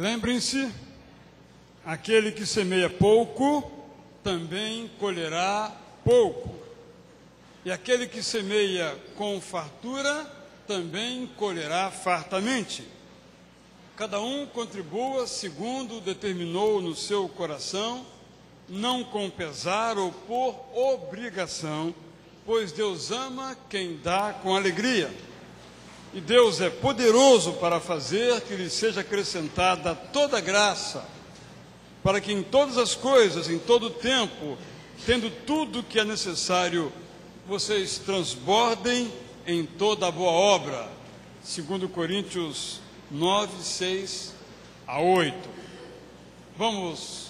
Lembrem-se, aquele que semeia pouco, também colherá pouco. E aquele que semeia com fartura, também colherá fartamente. Cada um contribua segundo determinou no seu coração, não com pesar ou por obrigação, pois Deus ama quem dá com alegria. E Deus é poderoso para fazer que lhe seja acrescentada toda graça, para que em todas as coisas, em todo o tempo, tendo tudo o que é necessário, vocês transbordem em toda a boa obra. 2 Coríntios 9, 6 a 8. Vamos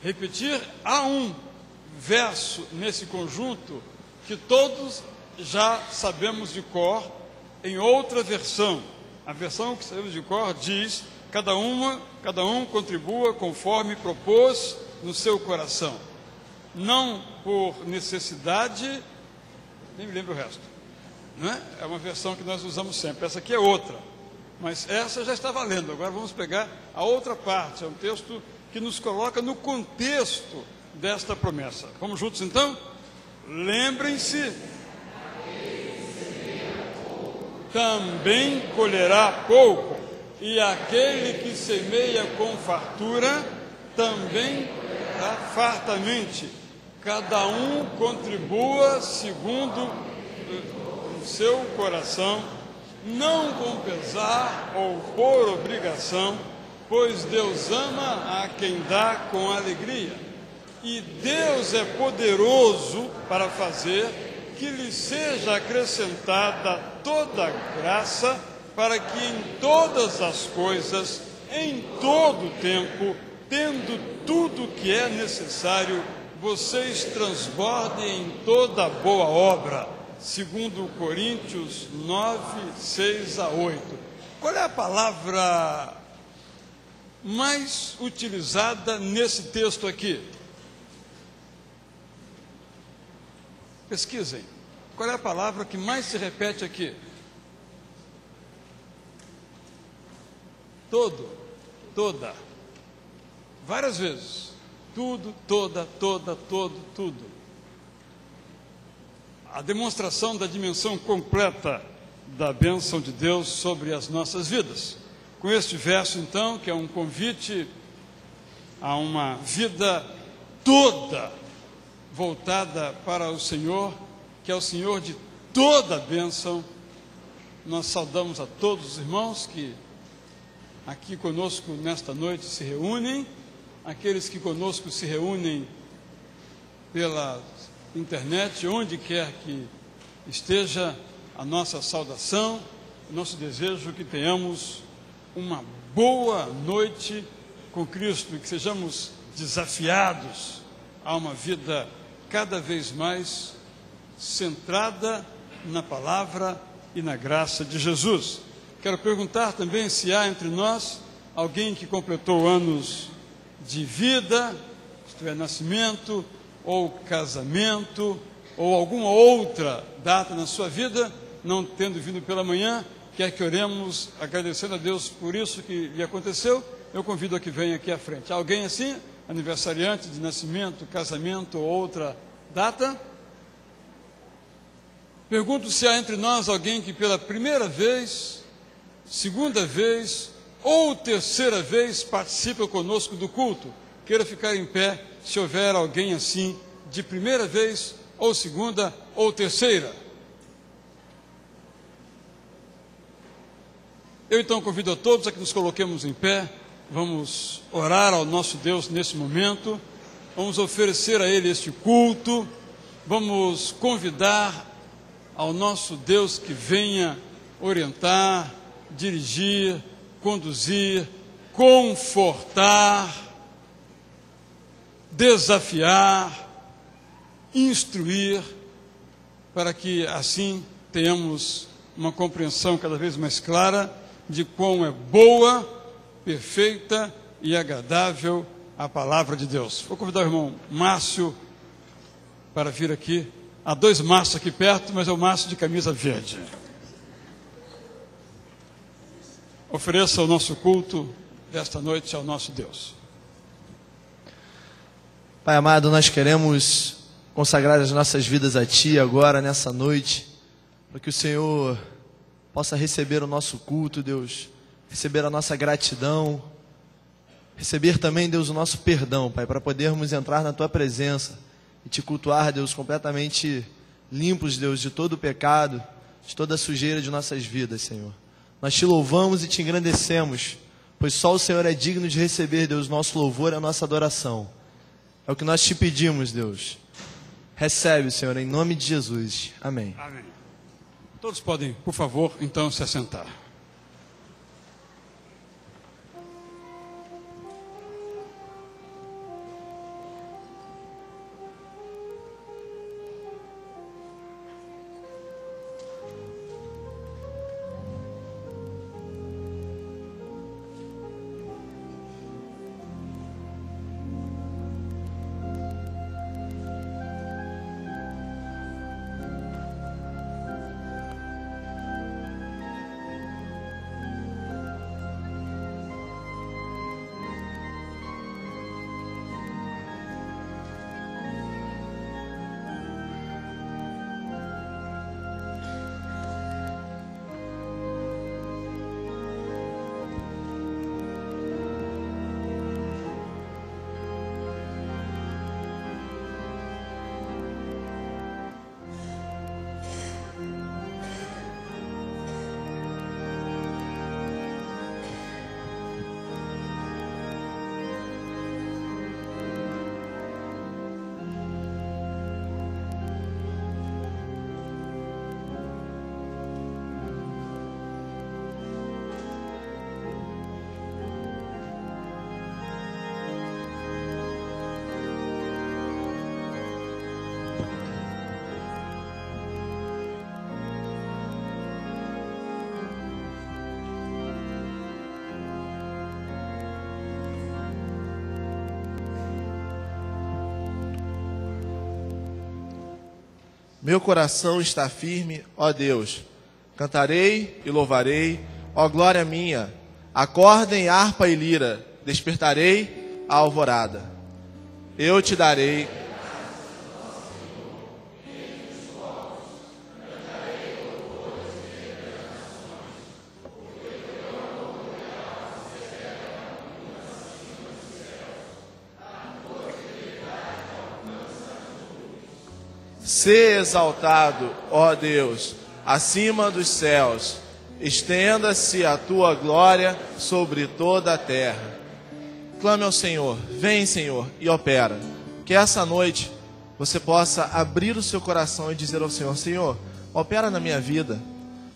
repetir. Há um verso nesse conjunto que todos já sabemos de cor. Em outra versão, a versão que sabemos de cor diz: cada um contribua conforme propôs no seu coração, não por necessidade, nem me lembro o resto, não é? É uma versão que nós usamos sempre. Essa aqui é outra, mas essa já está valendo. Agora vamos pegar a outra parte. É um texto que nos coloca no contexto desta promessa. Vamos juntos então? Lembrem-se, também colherá pouco, e aquele que semeia com fartura, também colherá fartamente. Cada um contribua segundo o seu coração, não com pesar ou por obrigação, pois Deus ama a quem dá com alegria. E Deus é poderoso para fazer que lhe seja acrescentada toda graça, para que em todas as coisas, em todo o tempo, tendo tudo o que é necessário, vocês transbordem em toda boa obra. 2 Coríntios 9, 6 a 8. Qual é a palavra mais utilizada nesse texto aqui? Pesquisem. Qual é a palavra que mais se repete aqui? Todo, toda. Várias vezes. Tudo, toda, todo, tudo. A demonstração da dimensão completa da bênção de Deus sobre as nossas vidas. Com este verso, então, que é um convite a uma vida toda voltada para o Senhor, que é o Senhor de toda a bênção, nós saudamos a todos os irmãos que aqui conosco nesta noite se reúnem, aqueles que conosco se reúnem pela internet, onde quer que esteja, a nossa saudação, o nosso desejo que tenhamos uma boa noite com Cristo e que sejamos desafiados a uma vida cada vez mais centrada na palavra e na graça de Jesus. Quero perguntar também se há entre nós alguém que completou anos de vida, isto é, nascimento ou casamento, ou alguma outra data na sua vida, não tendo vindo pela manhã, quer que oremos agradecendo a Deus por isso que lhe aconteceu. Eu convido a que venha aqui à frente. Há alguém assim, aniversariante de nascimento, casamento ou outra data? Pergunto se há entre nós alguém que pela primeira vez, segunda vez ou terceira vez participa conosco do culto. Queira ficar em pé se houver alguém assim de primeira vez, ou segunda, ou terceira. Eu então convido a todos a que nos coloquemos em pé. Vamos orar ao nosso Deus nesse momento. Vamos oferecer a Ele este culto. Vamos convidar ao nosso Deus que venha orientar, dirigir, conduzir, confortar, desafiar, instruir, para que assim tenhamos uma compreensão cada vez mais clara de quão é boa, perfeita e agradável a palavra de Deus. Vou convidar o irmão Márcio para vir aqui. Há dois Márcios aqui perto, mas é o Márcio de camisa verde. Ofereça o nosso culto desta noite ao nosso Deus. Pai amado, nós queremos consagrar as nossas vidas a Ti agora, nessa noite, para que o Senhor possa receber o nosso culto, Deus, receber a nossa gratidão, receber também, Deus, o nosso perdão, Pai, para podermos entrar na Tua presença e Te cultuar, Deus, completamente limpos, Deus, de todo o pecado, de toda a sujeira de nossas vidas, Senhor. Nós Te louvamos e Te engrandecemos, pois só o Senhor é digno de receber, Deus, nosso louvor e a nossa adoração. É o que nós Te pedimos, Deus. Recebe, Senhor, em nome de Jesus. Amém. Amém. Todos podem, por favor, então se assentar. Meu coração está firme, ó Deus. Cantarei e louvarei, ó glória minha. Acordem harpa e lira, despertarei a alvorada. Eu te darei. Sê exaltado, ó Deus, acima dos céus. Estenda-se a tua glória sobre toda a terra. Clame ao Senhor, vem, Senhor, e opera. Que essa noite você possa abrir o seu coração e dizer ao Senhor: Senhor, opera na minha vida.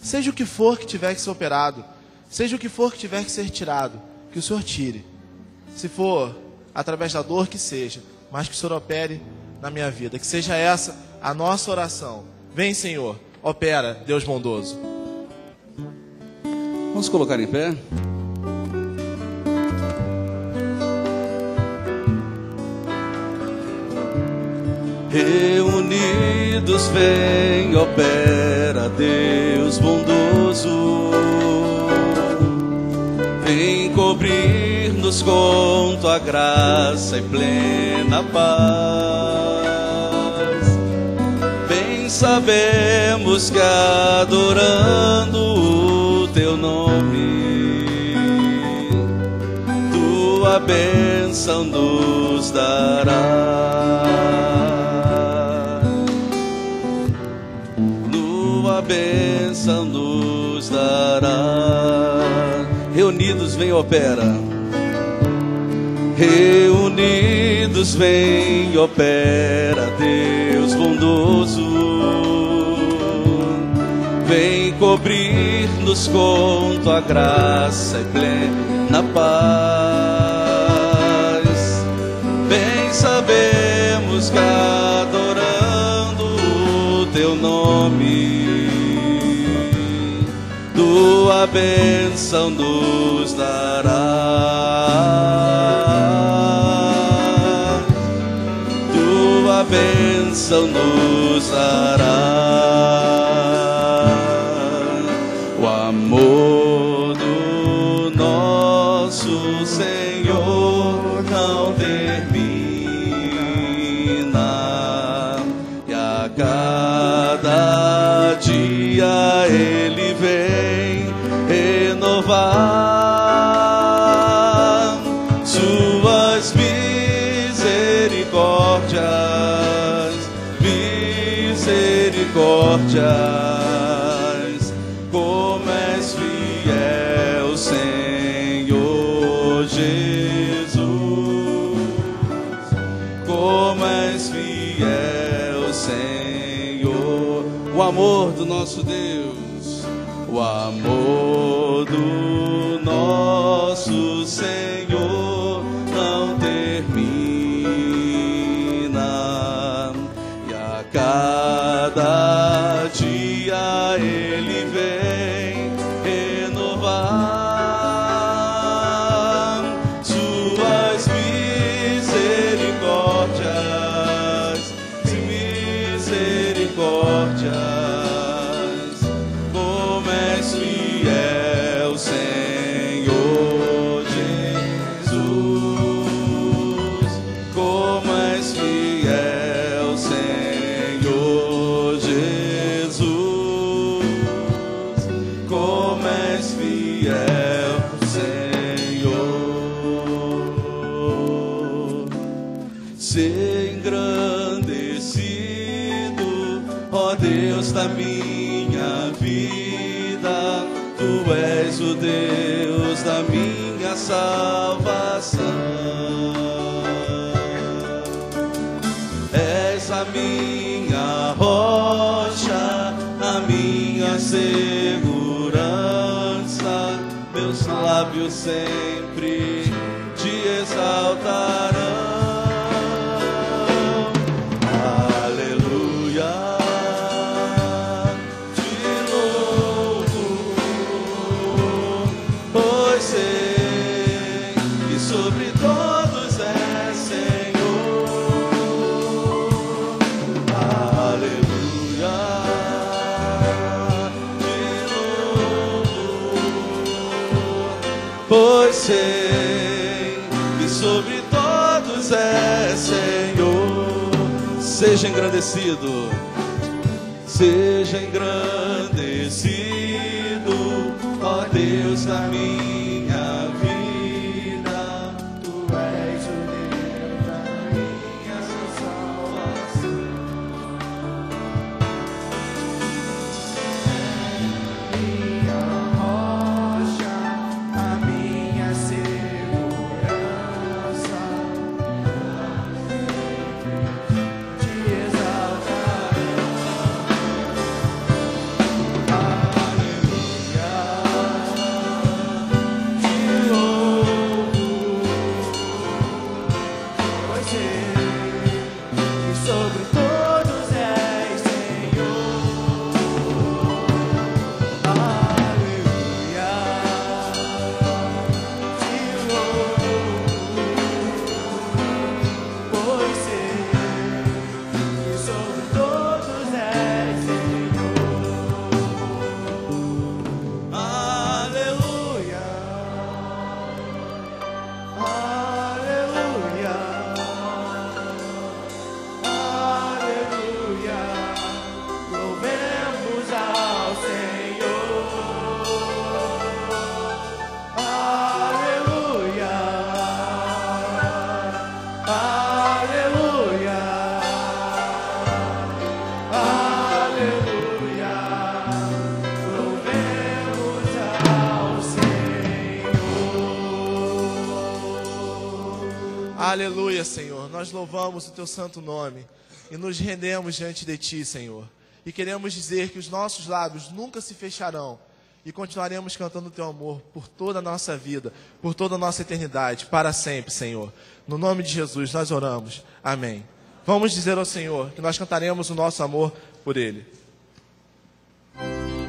Seja o que for que tiver que ser operado, seja o que for que tiver que ser tirado, que o Senhor tire. Se for através da dor, que seja, mas que o Senhor opere na minha vida. Que seja essa a nossa oração. Vem, Senhor, opera, Deus bondoso. Vamos colocar em pé. Reunidos vem, opera, Deus bondoso. Vem cobrir-nos com tua graça e plena paz. Bem sabemos que adorando o teu nome, tua bênção nos dará. Tua bênção nos dará. Reunidos vem, opera. Reunidos vem, opera, Deus bondoso. Vem cobrir-nos com tua graça e plena paz. Bem sabemos que adorando o teu nome, tua bênção nos dará. Tua bênção nos dará. O amor do nosso dia Ele vem renovar suas misericórdias, misericórdias. Como és fiel, Senhor Jesus, como és fiel, Senhor. O amor do nosso Deus, o amor do nosso Senhor não termina, e a cada dia Ele vem renovar suas misericórdias, misericórdias. Como és fiel, Senhor Jesus, como és fiel, Senhor Jesus, como és fiel, Senhor. Ser engrandecido, ó Deus da minha vida, Tu és o Deus da minha salvação. És a minha rocha, a minha segurança, meus lábios sempre te exaltarão. Aleluia, te louvo, pois sei que sobre todos é Senhor. Aleluia, te louvo, pois sei que sobre todos é Senhor. Seja engrandecido, seja engrandecido, ó Deus da minha vida, Tu és o Deus da minha salvação. Minha rocha, a minha segurança, te exaltarão. Aleluia, te louvo, pois sei que sobre todos és Senhor. Aleluia, te louvo, pois sei que sobre todos és Senhor. Aleluia, aleluia, aleluia, louvemos ao Senhor. Aleluia, aleluia, aleluia, louvemos ao Senhor. Aleluia, Senhor. Nós louvamos o Teu santo nome e nos rendemos diante de Ti, Senhor. E queremos dizer que os nossos lábios nunca se fecharão e continuaremos cantando o Teu amor por toda a nossa vida, por toda a nossa eternidade, para sempre, Senhor. No nome de Jesus nós oramos. Amém. Vamos dizer ao Senhor que nós cantaremos o nosso amor por Ele. Aleluia,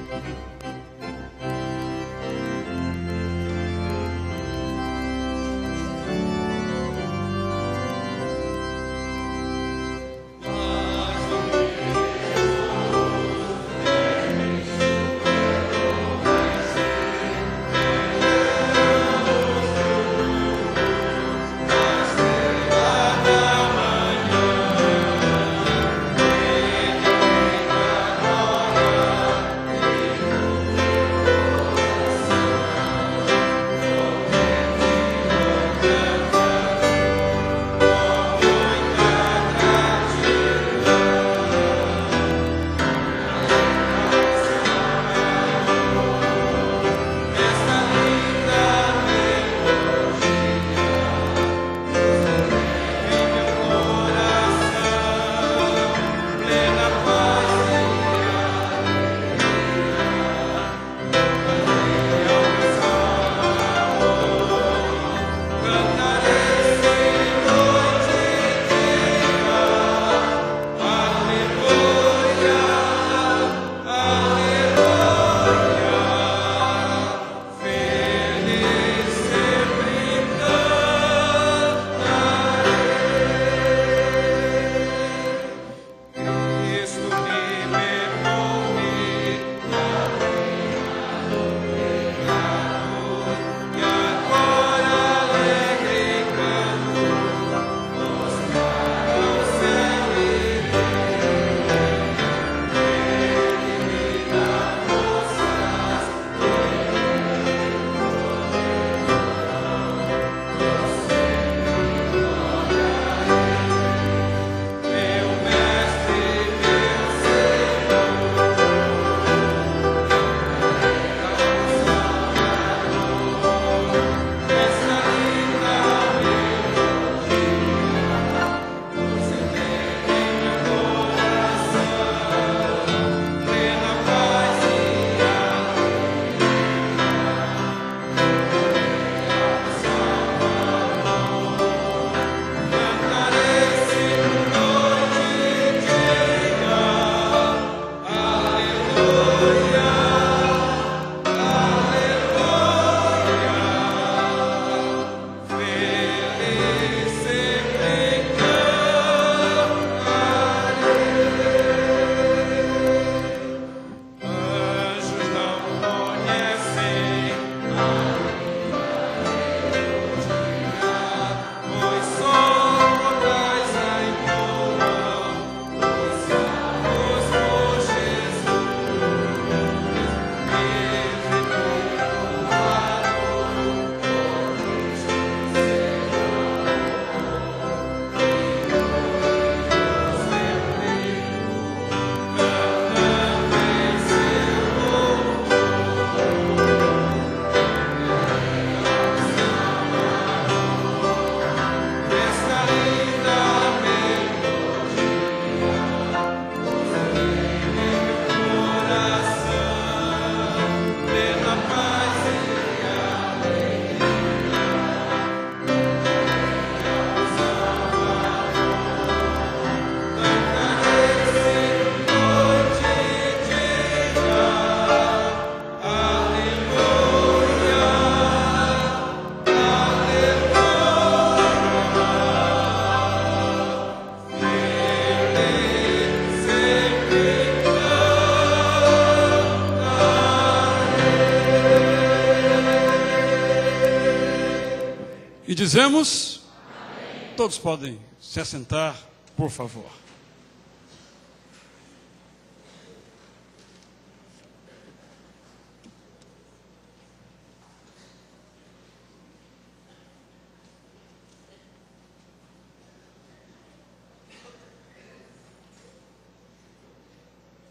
Dizemos? Amém. Todos podem se assentar, por favor.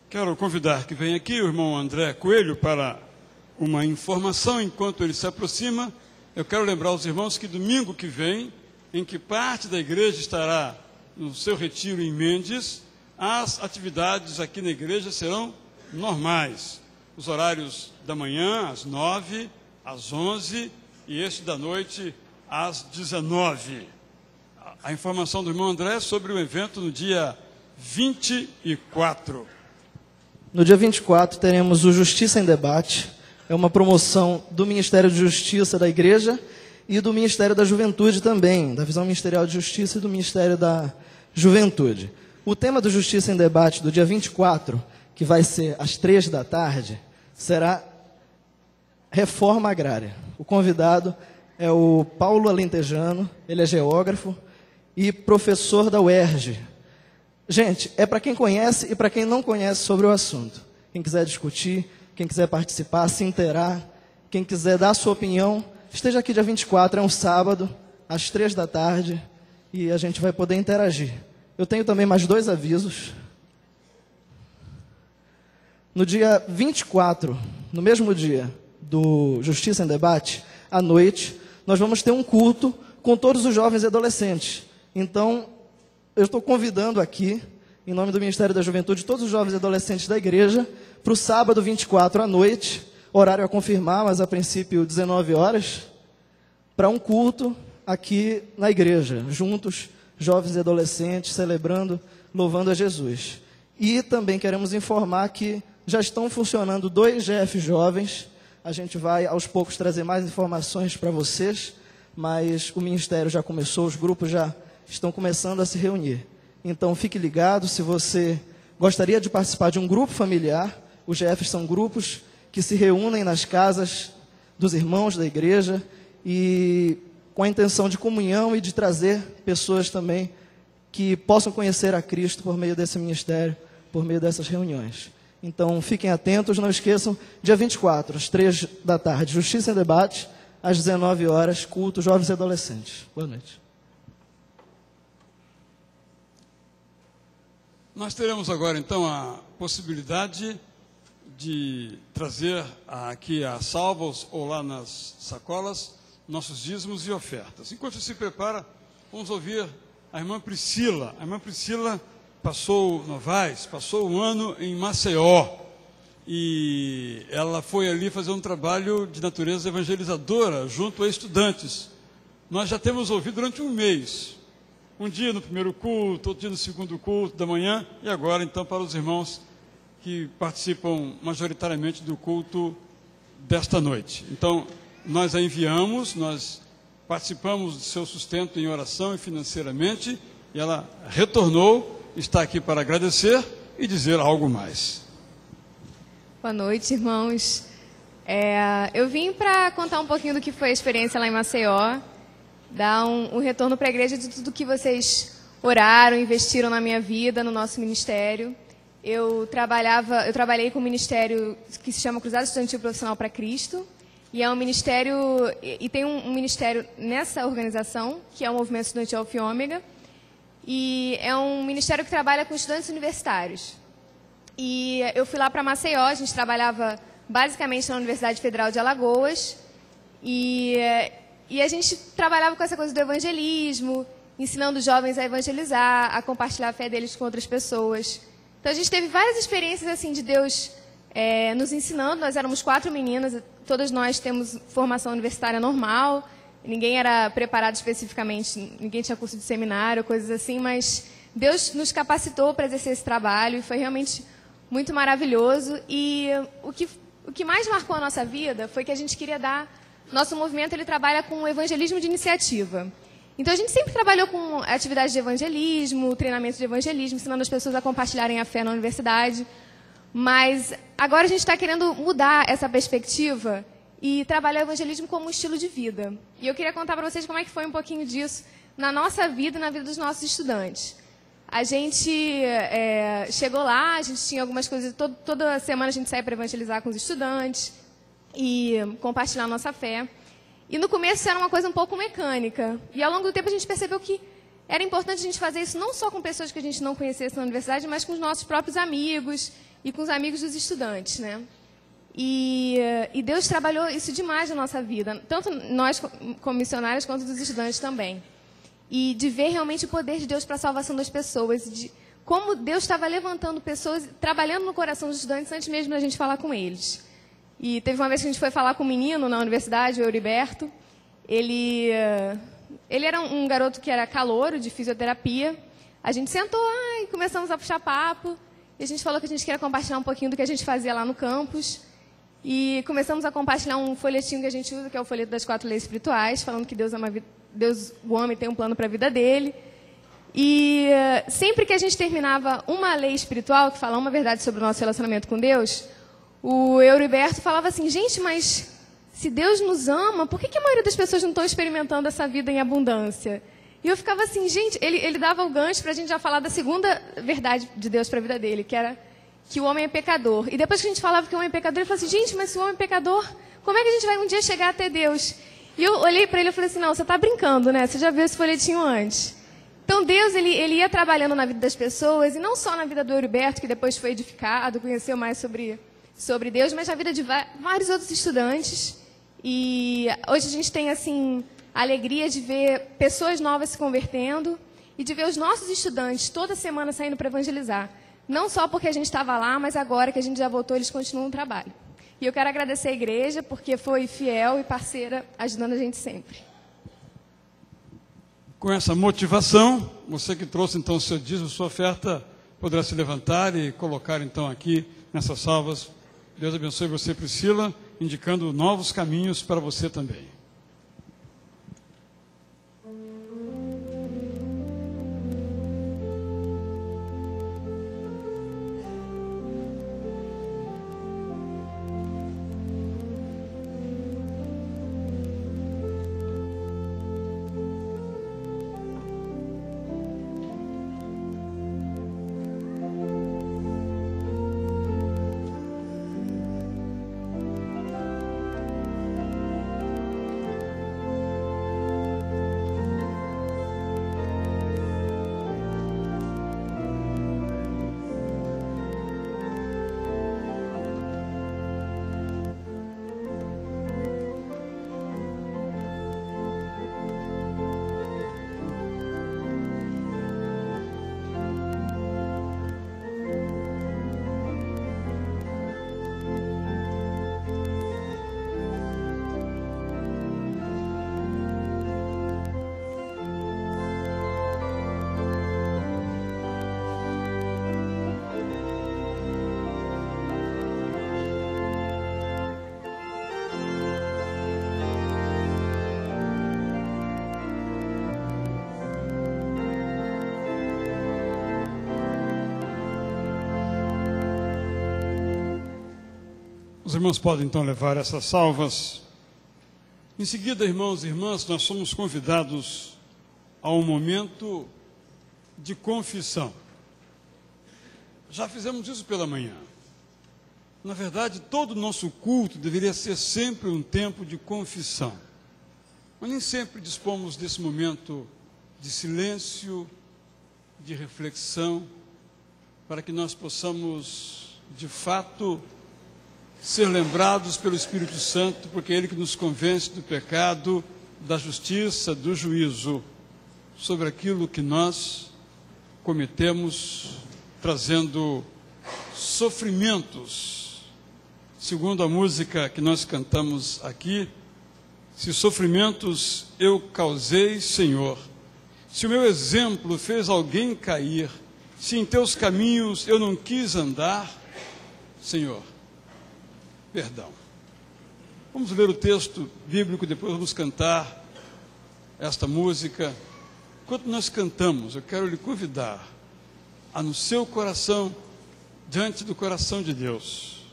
Quero convidar que venha aqui o irmão André Coelho para uma informação enquanto ele se aproxima. Eu quero lembrar aos irmãos que domingo que vem, em que parte da igreja estará no seu retiro em Mendes, as atividades aqui na igreja serão normais. Os horários da manhã, às 9, às 11, e este da noite, às 19. A informação do irmão André sobre o evento no dia 24. No dia 24 teremos o Justiça em Debate. É uma promoção do Ministério de Justiça da Igreja e do Ministério da Juventude também, da Visão Ministerial de Justiça e do Ministério da Juventude. O tema do Justiça em Debate do dia 24, que vai ser às 3 da tarde, será Reforma Agrária. O convidado é o Paulo Alentejano, ele é geógrafo e professor da UERJ. Gente, é para quem conhece e para quem não conhece sobre o assunto. Quem quiser discutir, quem quiser participar, se inteirar, quem quiser dar a sua opinião, esteja aqui dia 24, é um sábado, às 3 da tarde, e a gente vai poder interagir. Eu tenho também mais 2 avisos. No dia 24, no mesmo dia do Justiça em Debate, à noite, nós vamos ter um culto com todos os jovens e adolescentes. Então, eu estou convidando aqui, em nome do Ministério da Juventude, todos os jovens e adolescentes da igreja, para o sábado 24 à noite, horário a confirmar, mas a princípio 19 horas, para um culto aqui na igreja, juntos, jovens e adolescentes, celebrando, louvando a Jesus. E também queremos informar que já estão funcionando 2 GF Jovens, a gente vai aos poucos trazer mais informações para vocês, mas o Ministério já começou, os grupos já estão começando a se reunir. Então, fique ligado, se você gostaria de participar de um grupo familiar, os GFs são grupos que se reúnem nas casas dos irmãos da igreja e com a intenção de comunhão e de trazer pessoas também que possam conhecer a Cristo por meio desse ministério, por meio dessas reuniões. Então, fiquem atentos, não esqueçam, dia 24, às 3 da tarde, Justiça em Debate, às 19 horas, culto jovens e adolescentes. Boa noite. Nós teremos agora, então, a possibilidade de trazer aqui a salvos ou lá nas sacolas nossos dízimos e ofertas. Enquanto se prepara, vamos ouvir a irmã Priscila. A irmã Priscila passou um ano em Maceió e ela foi ali fazer um trabalho de natureza evangelizadora junto a estudantes. Nós já temos ouvido durante um mês. Um dia no primeiro culto, outro dia no segundo culto da manhã, e agora, então, para os irmãos que participam majoritariamente do culto desta noite. Então, nós a enviamos, nós participamos do seu sustento em oração e financeiramente, e ela retornou, está aqui para agradecer e dizer algo mais. Boa noite, irmãos. Eu vim para contar um pouquinho do que foi a experiência lá em Maceió, dar um retorno para a igreja de tudo que vocês oraram, investiram na minha vida, no nosso ministério. Eu trabalhei com um ministério que se chama Cruzada Estudantil Profissional para Cristo, e é um ministério, e tem um ministério nessa organização, que é o Movimento Estudantil Alfa e Ômega, e é um ministério que trabalha com estudantes universitários. E eu fui lá para Maceió, a gente trabalhava basicamente na Universidade Federal de Alagoas, e a gente trabalhava com essa coisa do evangelismo, ensinando os jovens a evangelizar, a compartilhar a fé deles com outras pessoas. Então, a gente teve várias experiências assim de Deus nos ensinando. Nós éramos 4 meninas, todas nós temos formação universitária normal, ninguém era preparado especificamente, ninguém tinha curso de seminário, coisas assim, mas Deus nos capacitou para exercer esse trabalho e foi realmente muito maravilhoso. E o que mais marcou a nossa vida foi que a gente queria dar... Nosso movimento ele trabalha com evangelismo de iniciativa. Então, a gente sempre trabalhou com atividades de evangelismo, treinamento de evangelismo, ensinando as pessoas a compartilharem a fé na universidade. Mas agora a gente está querendo mudar essa perspectiva e trabalhar o evangelismo como um estilo de vida. E eu queria contar para vocês como é que foi um pouquinho disso na nossa vida e na vida dos nossos estudantes. A gente chegou lá, a gente tinha algumas coisas, toda semana a gente saía para evangelizar com os estudantes e compartilhar a nossa fé. E no começo era uma coisa um pouco mecânica. E ao longo do tempo a gente percebeu que era importante a gente fazer isso não só com pessoas que a gente não conhecesse na universidade, mas com os nossos próprios amigos e com os amigos dos estudantes, né? E Deus trabalhou isso demais na nossa vida, tanto nós como missionários quanto dos estudantes também. E de ver realmente o poder de Deus para a salvação das pessoas, de como Deus estava levantando pessoas, trabalhando no coração dos estudantes antes mesmo da gente falar com eles. E teve uma vez que a gente foi falar com um menino na universidade, o Euriberto. Ele era um garoto que era calouro de fisioterapia. A gente sentou e começamos a puxar papo. E a gente falou que a gente queria compartilhar um pouquinho do que a gente fazia lá no campus. E começamos a compartilhar um folhetinho que a gente usa, que é o folheto das 4 leis espirituais, falando que o homem tem um plano para a vida dele. E sempre que a gente terminava uma lei espiritual, que fala uma verdade sobre o nosso relacionamento com Deus, o Euriberto falava assim, gente, mas se Deus nos ama, por que a maioria das pessoas não estão experimentando essa vida em abundância? E eu ficava assim, gente, ele dava o gancho para a gente já falar da segunda verdade de Deus para a vida dele, que era que o homem é pecador. E depois que a gente falava que o homem é pecador, ele falou assim, gente, mas se o homem é pecador, como é que a gente vai um dia chegar até Deus? E eu olhei para ele e falei assim, não, você está brincando, né? Você já viu esse folhetinho antes. Então Deus, ele ia trabalhando na vida das pessoas, e não só na vida do Euriberto, que depois foi edificado, conheceu mais sobre Deus, mas na vida de vários outros estudantes. E hoje a gente tem, assim, a alegria de ver pessoas novas se convertendo e de ver os nossos estudantes toda semana saindo para evangelizar. Não só porque a gente estava lá, mas agora que a gente já voltou, eles continuam o trabalho. E eu quero agradecer a igreja, porque foi fiel e parceira, ajudando a gente sempre. Com essa motivação, você que trouxe então o seu dízimo, sua oferta, poderá se levantar e colocar então aqui nessas salvas. Deus abençoe você, Priscila, indicando novos caminhos para você também. Os irmãos podem então levar essas salvas. Em seguida, irmãos e irmãs, nós somos convidados a um momento de confissão. Já fizemos isso pela manhã. Na verdade, todo o nosso culto deveria ser sempre um tempo de confissão. Mas nem sempre dispomos desse momento de silêncio, de reflexão, para que nós possamos, de fato, ser lembrados pelo Espírito Santo, porque é Ele que nos convence do pecado, da justiça, do juízo, sobre aquilo que nós cometemos, trazendo sofrimentos. Segundo a música que nós cantamos aqui, se sofrimentos eu causei, Senhor, se o meu exemplo fez alguém cair, se em teus caminhos eu não quis andar, Senhor, perdão. Vamos ler o texto bíblico, depois vamos cantar esta música. Enquanto nós cantamos, eu quero lhe convidar a no seu coração, diante do coração de Deus,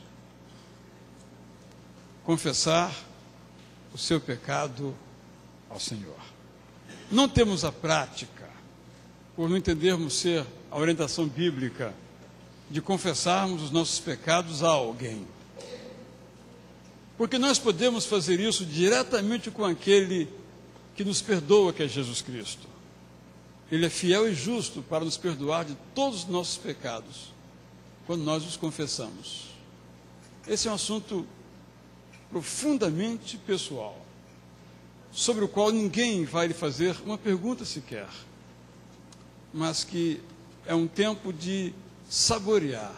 confessar o seu pecado ao Senhor. Não temos a prática, por não entendermos ser a orientação bíblica, de confessarmos os nossos pecados a alguém. Porque nós podemos fazer isso diretamente com aquele que nos perdoa, que é Jesus Cristo. Ele é fiel e justo para nos perdoar de todos os nossos pecados, quando nós os confessamos. Esse é um assunto profundamente pessoal, sobre o qual ninguém vai lhe fazer uma pergunta sequer, mas que é um tempo de saborear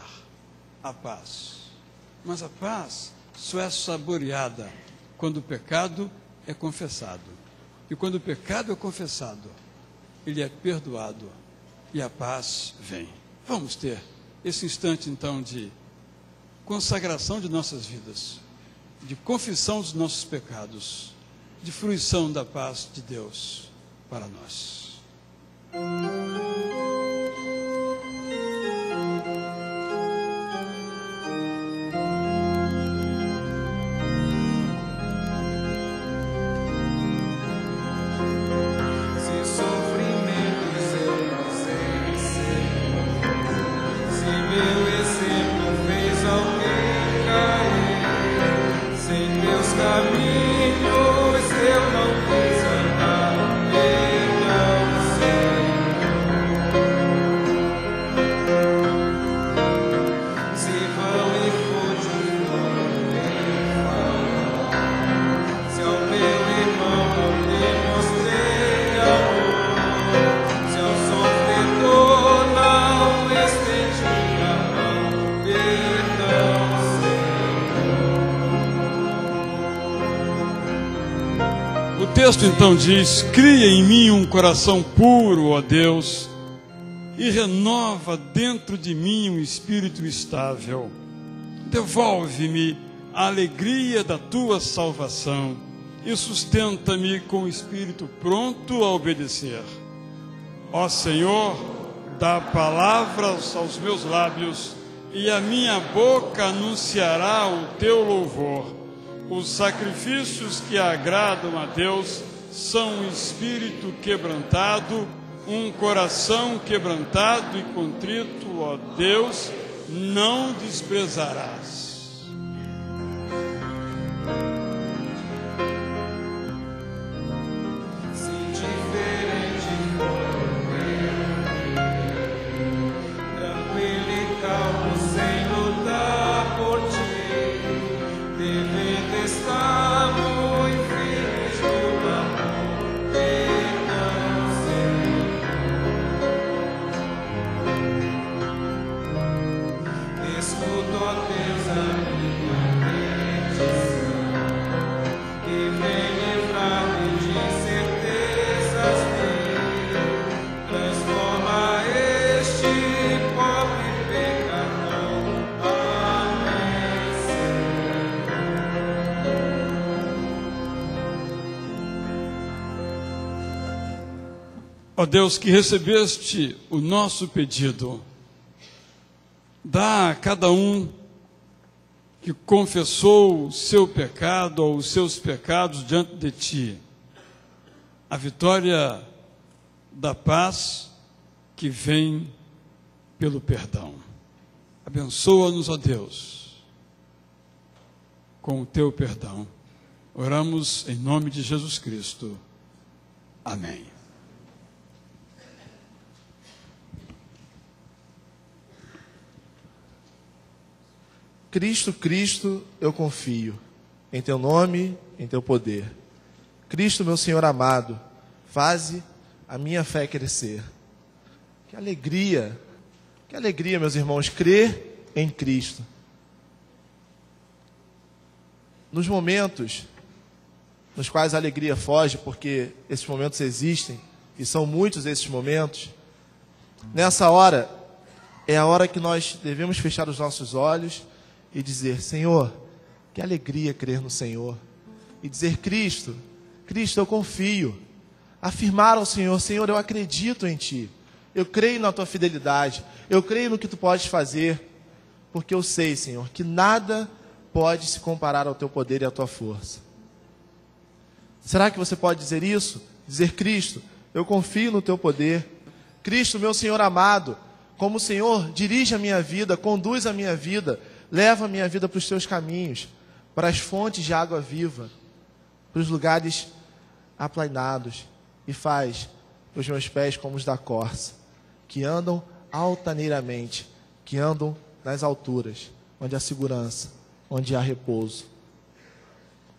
a paz. Mas a paz só é saboreada quando o pecado é confessado. E quando o pecado é confessado, ele é perdoado e a paz vem. Vamos ter esse instante, então, de consagração de nossas vidas, de confissão dos nossos pecados, de fruição da paz de Deus para nós. O texto então diz: cria em mim um coração puro, ó Deus, e renova dentro de mim um espírito estável. Devolve-me a alegria da tua salvação e sustenta-me com o espírito pronto a obedecer. Ó Senhor, dá palavras aos meus lábios e a minha boca anunciará o teu louvor. Os sacrifícios que agradam a Deus são um espírito quebrantado, um coração quebrantado e contrito, ó Deus, não desprezarás. Ó Deus, que recebeste o nosso pedido, dá a cada um que confessou o seu pecado ou os seus pecados diante de Ti a vitória da paz que vem pelo perdão. Abençoa-nos, ó Deus, com o Teu perdão. Oramos em nome de Jesus Cristo. Amém. Cristo, Cristo, eu confio em Teu nome, em Teu poder. Cristo, meu Senhor amado, faze a minha fé crescer. Que alegria, meus irmãos, crer em Cristo. Nos momentos nos quais a alegria foge, porque esses momentos existem, e são muitos esses momentos, nessa hora, é a hora que nós devemos fechar os nossos olhos e dizer: Senhor, que alegria crer no Senhor. E dizer: Cristo, Cristo, eu confio. Afirmar ao Senhor: Senhor, eu acredito em Ti. Eu creio na Tua fidelidade. Eu creio no que Tu podes fazer. Porque eu sei, Senhor, que nada pode se comparar ao Teu poder e à Tua força. Será que você pode dizer isso? Dizer: Cristo, eu confio no teu poder. Cristo, meu Senhor amado, como o Senhor dirige a minha vida, conduz a minha vida, leva a minha vida para os teus caminhos, para as fontes de água viva, para os lugares aplainados, e faz os meus pés como os da corça, que andam altaneiramente, que andam nas alturas, onde há segurança, onde há repouso.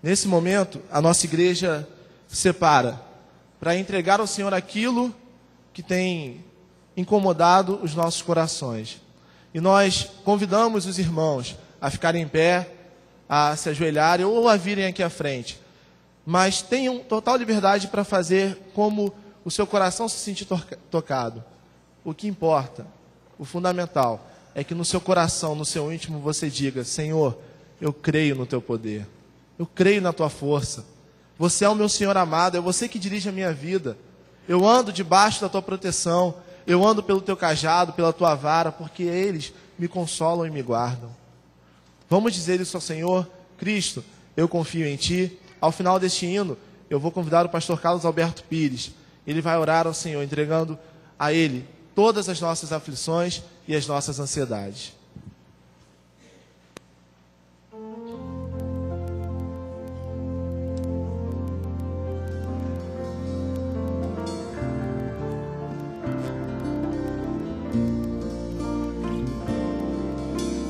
Nesse momento, a nossa igreja separa para entregar ao Senhor aquilo que tem incomodado os nossos corações. E nós convidamos os irmãos a ficarem em pé, a se ajoelharem ou a virem aqui à frente. Mas tenham total liberdade para fazer como o seu coração se sentir tocado. O que importa, o fundamental, é que no seu coração, no seu íntimo, você diga: Senhor, eu creio no teu poder. Eu creio na tua força. Você é o meu Senhor amado, é você que dirige a minha vida. Eu ando debaixo da tua proteção, eu ando pelo teu cajado, pela tua vara, porque eles me consolam e me guardam. Vamos dizer isso ao Senhor: Cristo, eu confio em ti. Ao final deste hino, eu vou convidar o pastor Carlos Alberto Pires. Ele vai orar ao Senhor, entregando a Ele todas as nossas aflições e as nossas ansiedades.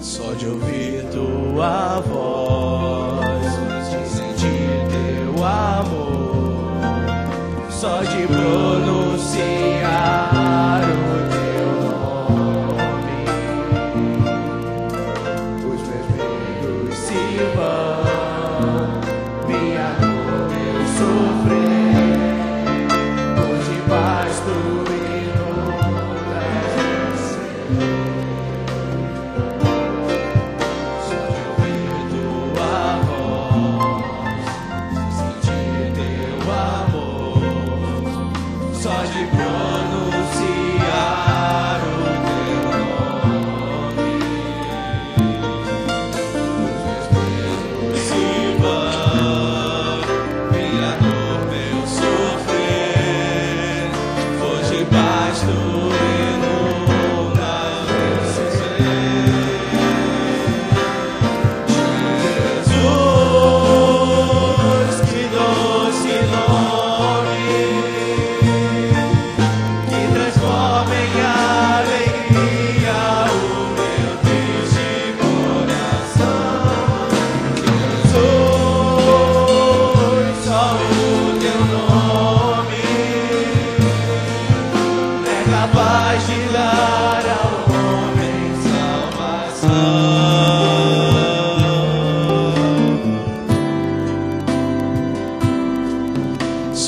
Só de ouvir tua voz, de sentir teu amor, só de pronunciar o teu nome, os meus medos se vão, minha dor eu sofrer, por debaixo do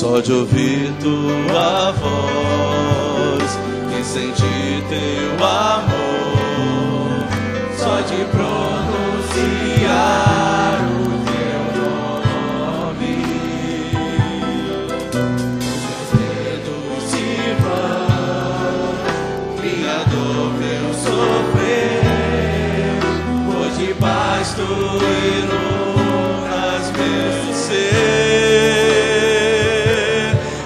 só de ouvir tua voz e sentir teu amor, só de pronunciar o teu nome, os dedos se vão, minha dor eu sofrer, por debaixo do hino nas meus ser.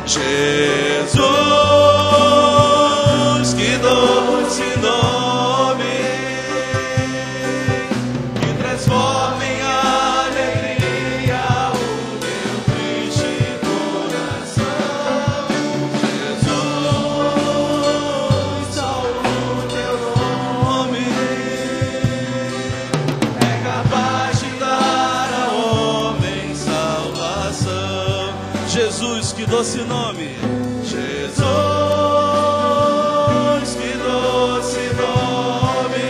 Jesus, que doce nome, que transforma em alegria o meu triste coração. Jesus, só o teu nome é capaz de dar ao homem salvação. Jesus, que doce nome, Jesus, que doce nome,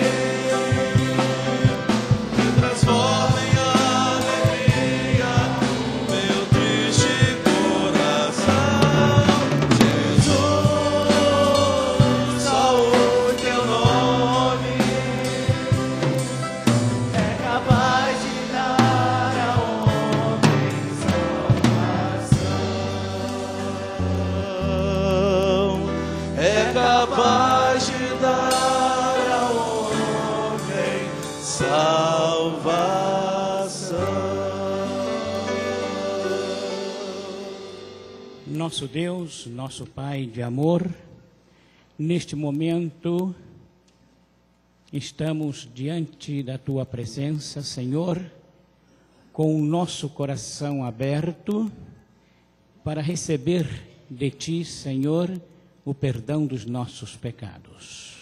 que transforma em alegria o meu triste coração. Jesus, só o teu nome é capaz de dar ao homem salvação. É capaz de dar ao homem salvação. nosso Deus, nosso Pai de amor, neste momento estamos diante da Tua presença, Senhor, com o nosso coração aberto para receber de Ti, Senhor, o perdão dos nossos pecados.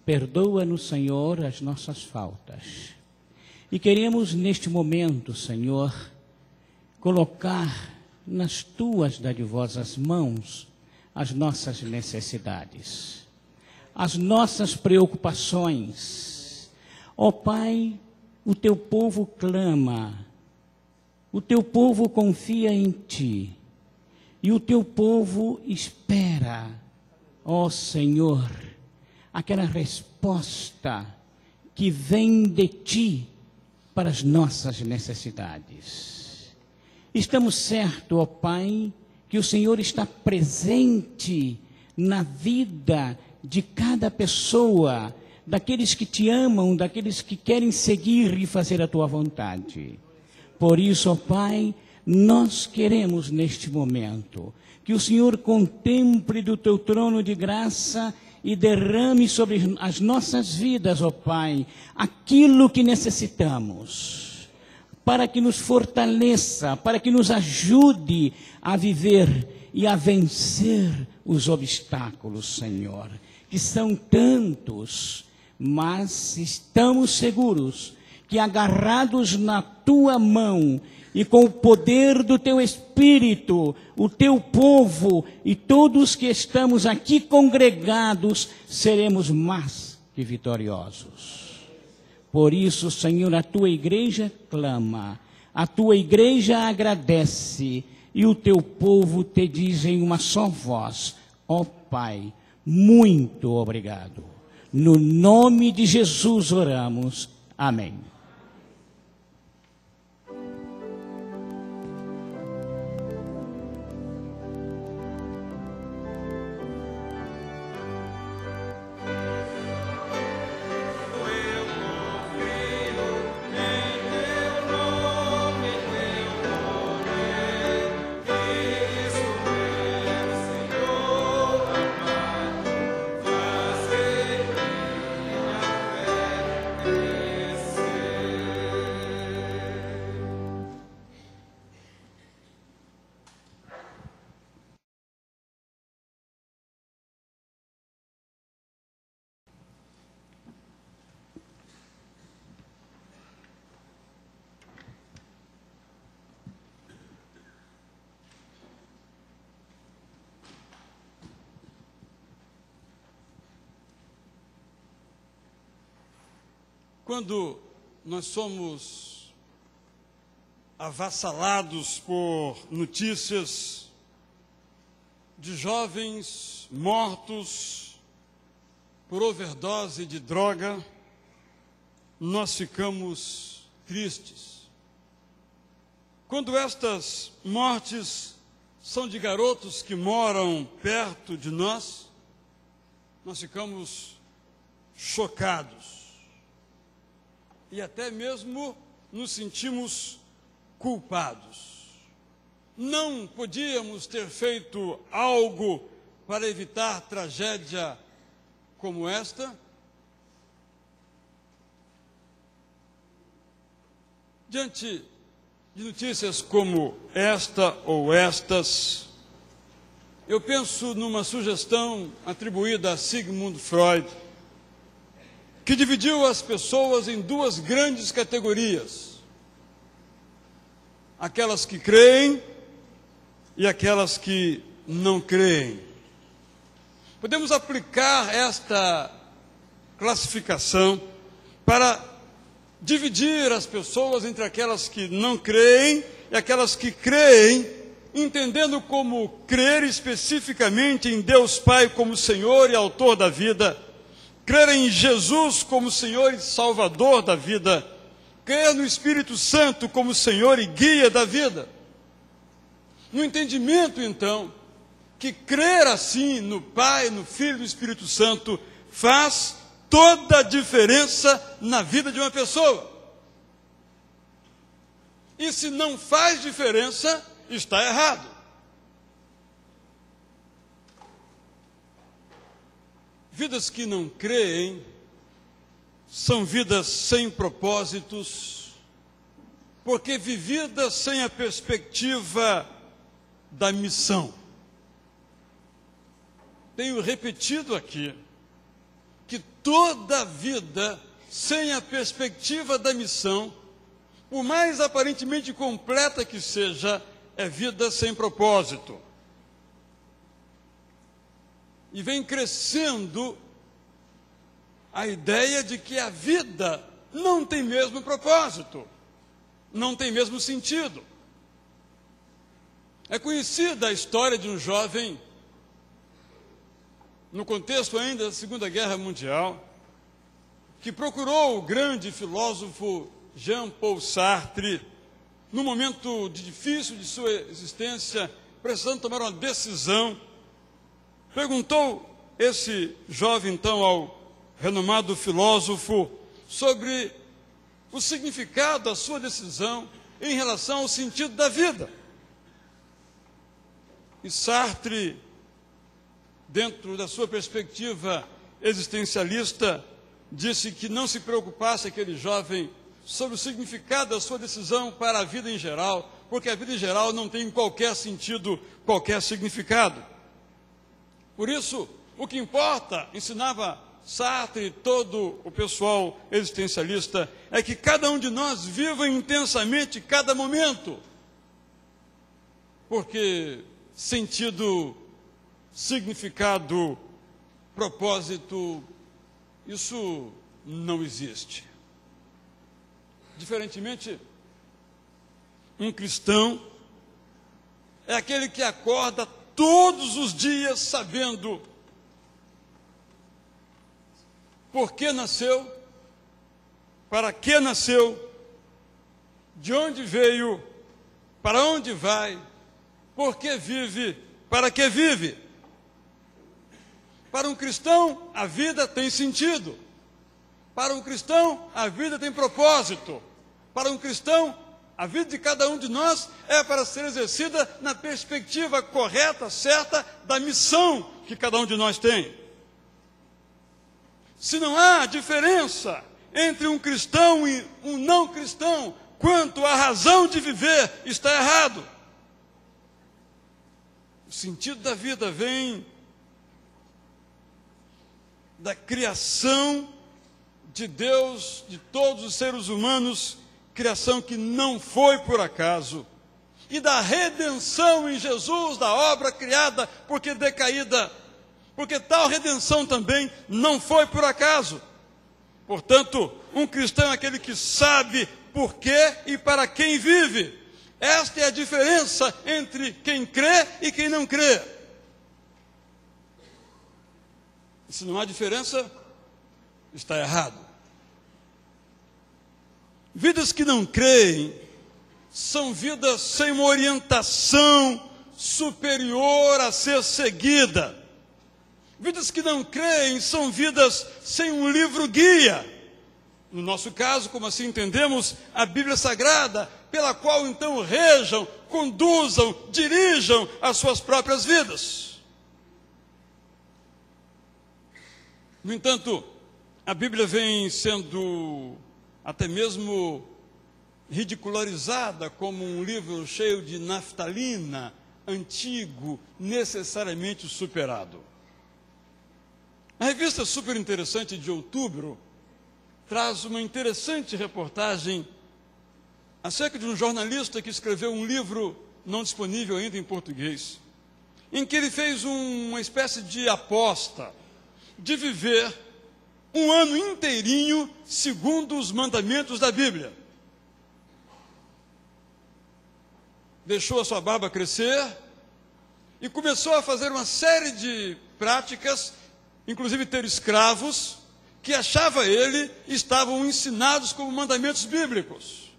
Perdoa-nos, Senhor, as nossas faltas. E queremos neste momento, Senhor, colocar nas Tuas dadivosas mãos as nossas necessidades, as nossas preocupações. Ó Pai, o Teu povo clama, o Teu povo confia em Ti, e o Teu povo espera, ó Senhor, aquela resposta que vem de Ti para as nossas necessidades. Estamos certos, ó Pai, que o Senhor está presente na vida de cada pessoa, daqueles que Te amam, daqueles que querem seguir e fazer a Tua vontade. Por isso, ó Pai, nós queremos neste momento que o Senhor contemple do Teu trono de graça e derrame sobre as nossas vidas, ó Pai, aquilo que necessitamos, para que nos fortaleça, para que nos ajude a viver e a vencer os obstáculos, Senhor, que são tantos, mas estamos seguros que agarrados na Tua mão e com o poder do Teu Espírito, o Teu povo e todos que estamos aqui congregados, seremos mais que vitoriosos. Por isso, Senhor, a Tua igreja clama, a Tua igreja agradece, e o Teu povo Te diz em uma só voz: ó Pai, muito obrigado. No nome de Jesus oramos. Amém. Quando nós somos avassalados por notícias de jovens mortos por overdose de droga, nós ficamos tristes. Quando estas mortes são de garotos que moram perto de nós, nós ficamos chocados. E até mesmo nos sentimos culpados. Não podíamos ter feito algo para evitar tragédia como esta? Diante de notícias como esta ou estas, eu penso numa sugestão atribuída a Sigmund Freud, que dividiu as pessoas em duas grandes categorias: aquelas que creem e aquelas que não creem. Podemos aplicar esta classificação para dividir as pessoas entre aquelas que não creem e aquelas que creem, entendendo como crer especificamente em Deus Pai como Senhor e Autor da vida, crer em Jesus como Senhor e Salvador da vida, crer no Espírito Santo como Senhor e guia da vida. No entendimento, então, que crer assim no Pai, no Filho e no Espírito Santo faz toda a diferença na vida de uma pessoa. E se não faz diferença, está errado. Vidas que não creem são vidas sem propósitos, porque vividas sem a perspectiva da missão. Tenho repetido aqui que toda vida sem a perspectiva da missão, por mais aparentemente completa que seja, é vida sem propósito. E vem crescendo a ideia de que a vida não tem mesmo propósito, não tem mesmo sentido. É conhecida a história de um jovem, no contexto ainda da Segunda Guerra Mundial, que procurou o grande filósofo Jean-Paul Sartre, num momento difícil de sua existência, precisando tomar uma decisão. Perguntou esse jovem, então, ao renomado filósofo sobre o significado da sua decisão em relação ao sentido da vida. E Sartre, dentro da sua perspectiva existencialista, disse que não se preocupasse aquele jovem sobre o significado da sua decisão para a vida em geral, porque a vida em geral não tem qualquer sentido, qualquer significado. Por isso, o que importa, ensinava Sartre e todo o pessoal existencialista, é que cada um de nós viva intensamente cada momento, porque sentido, significado, propósito, isso não existe. Diferentemente, um cristão é aquele que acorda todos os dias sabendo por que nasceu, para que nasceu, de onde veio, para onde vai, por que vive, para que vive. Para um cristão, a vida tem sentido. Para um cristão, a vida tem propósito. Para um cristão, a vida de cada um de nós é para ser exercida na perspectiva correta, certa, da missão que cada um de nós tem. Se não há diferença entre um cristão e um não cristão quanto à razão de viver, está errado. O sentido da vida vem da criação de Deus, de todos os seres humanos, criação que não foi por acaso, e da redenção em Jesus, da obra criada porque decaída, porque tal redenção também não foi por acaso. Portanto, um cristão é aquele que sabe por que e para quem vive. Esta é a diferença entre quem crê e quem não crê. E se não há diferença, está errado. Vidas que não creem são vidas sem uma orientação superior a ser seguida. Vidas que não creem são vidas sem um livro-guia. No nosso caso, como assim entendemos, a Bíblia Sagrada, pela qual então rejam, conduzam, dirijam as suas próprias vidas. No entanto, a Bíblia vem sendo até mesmo ridicularizada como um livro cheio de naftalina, antigo, necessariamente superado. A revista Super Interessante de outubro traz uma interessante reportagem acerca de um jornalista que escreveu um livro não disponível ainda em português, em que ele fez uma espécie de aposta de viver um ano inteirinho segundo os mandamentos da Bíblia. Deixou a sua barba crescer e começou a fazer uma série de práticas, inclusive ter escravos, que achava ele estavam ensinados como mandamentos bíblicos.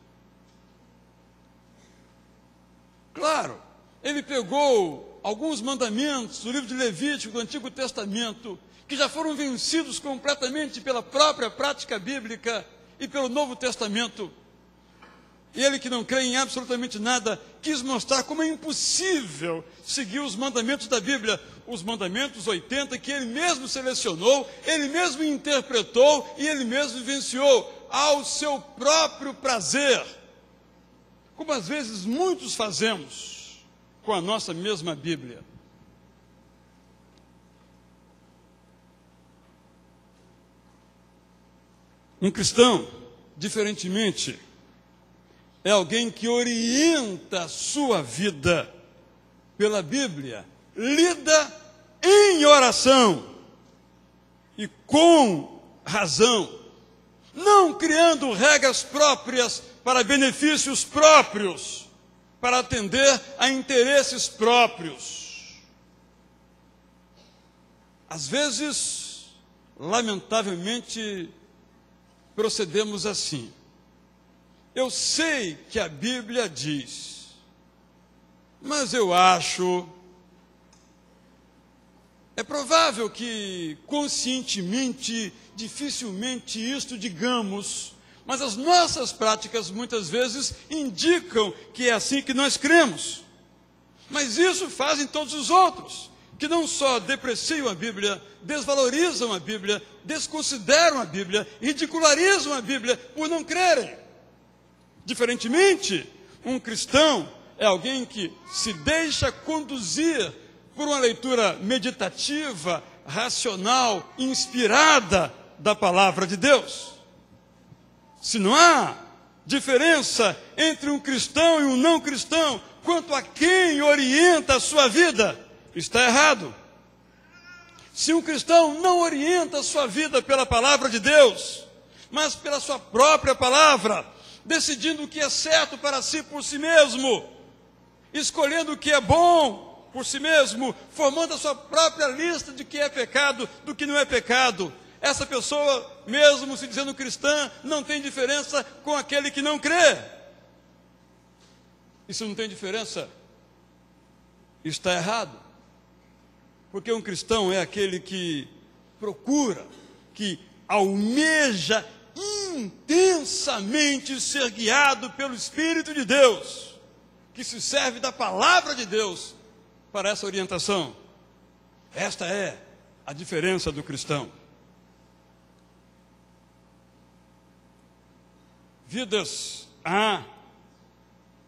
Claro, ele pegou alguns mandamentos do livro de Levítico, do Antigo Testamento, que já foram vencidos completamente pela própria prática bíblica e pelo Novo Testamento. E ele, que não crê em absolutamente nada, quis mostrar como é impossível seguir os mandamentos da Bíblia. os mandamentos 80 que ele mesmo selecionou, ele mesmo interpretou e ele mesmo vivenciou ao seu próprio prazer, como às vezes muitos fazemos com a nossa mesma Bíblia. Um cristão, diferentemente, é alguém que orienta a sua vida pela Bíblia, lida em oração e com razão, não criando regras próprias para benefícios próprios, para atender a interesses próprios. Às vezes, lamentavelmente, procedemos assim. Eu sei que a Bíblia diz, mas eu acho. É provável que conscientemente, dificilmente isto digamos, mas as nossas práticas muitas vezes indicam que é assim que nós cremos. Mas isso fazem todos os outros, que não só depreciam a Bíblia, desvalorizam a Bíblia, desconsideram a Bíblia, ridicularizam a Bíblia por não crerem. Diferentemente, um cristão é alguém que se deixa conduzir por uma leitura meditativa, racional, inspirada da palavra de Deus. Se não há diferença entre um cristão e um não cristão quanto a quem orienta a sua vida, está errado. Se um cristão não orienta a sua vida pela palavra de Deus, mas pela sua própria palavra, decidindo o que é certo para si por si mesmo, escolhendo o que é bom por si mesmo, formando a sua própria lista de que é pecado, do que não é pecado, essa pessoa, mesmo se dizendo cristã, não tem diferença com aquele que não crê. E se não tem diferença, está errado. Porque um cristão é aquele que procura, que almeja intensamente ser guiado pelo Espírito de Deus, que se serve da palavra de Deus para essa orientação. Esta é a diferença do cristão. Vidas há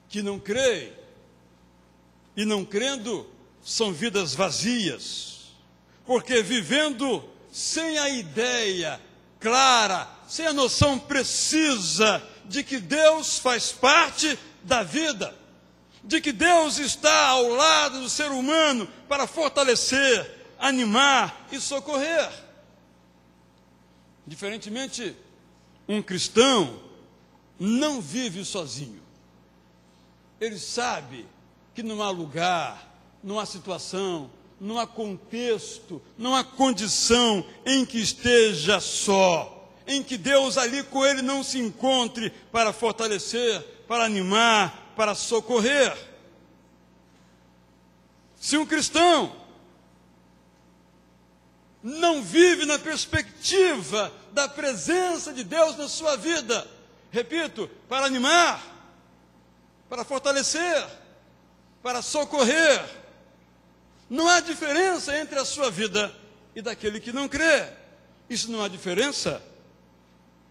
que não creem, e não crendo são vidas vazias, porque vivendo sem a ideia clara, sem a noção precisa de que Deus faz parte da vida, de que Deus está ao lado do ser humano para fortalecer, animar e socorrer. Diferentemente, um cristão não vive sozinho. Ele sabe que não há lugar, não há situação, não há contexto, não há condição em que esteja só, em que Deus ali com ele não se encontre para fortalecer, para animar, para socorrer. Se um cristão não vive na perspectiva da presença de Deus na sua vida, repito, para animar, para fortalecer, para socorrer, não há diferença entre a sua vida e daquele que não crê. E se não há diferença,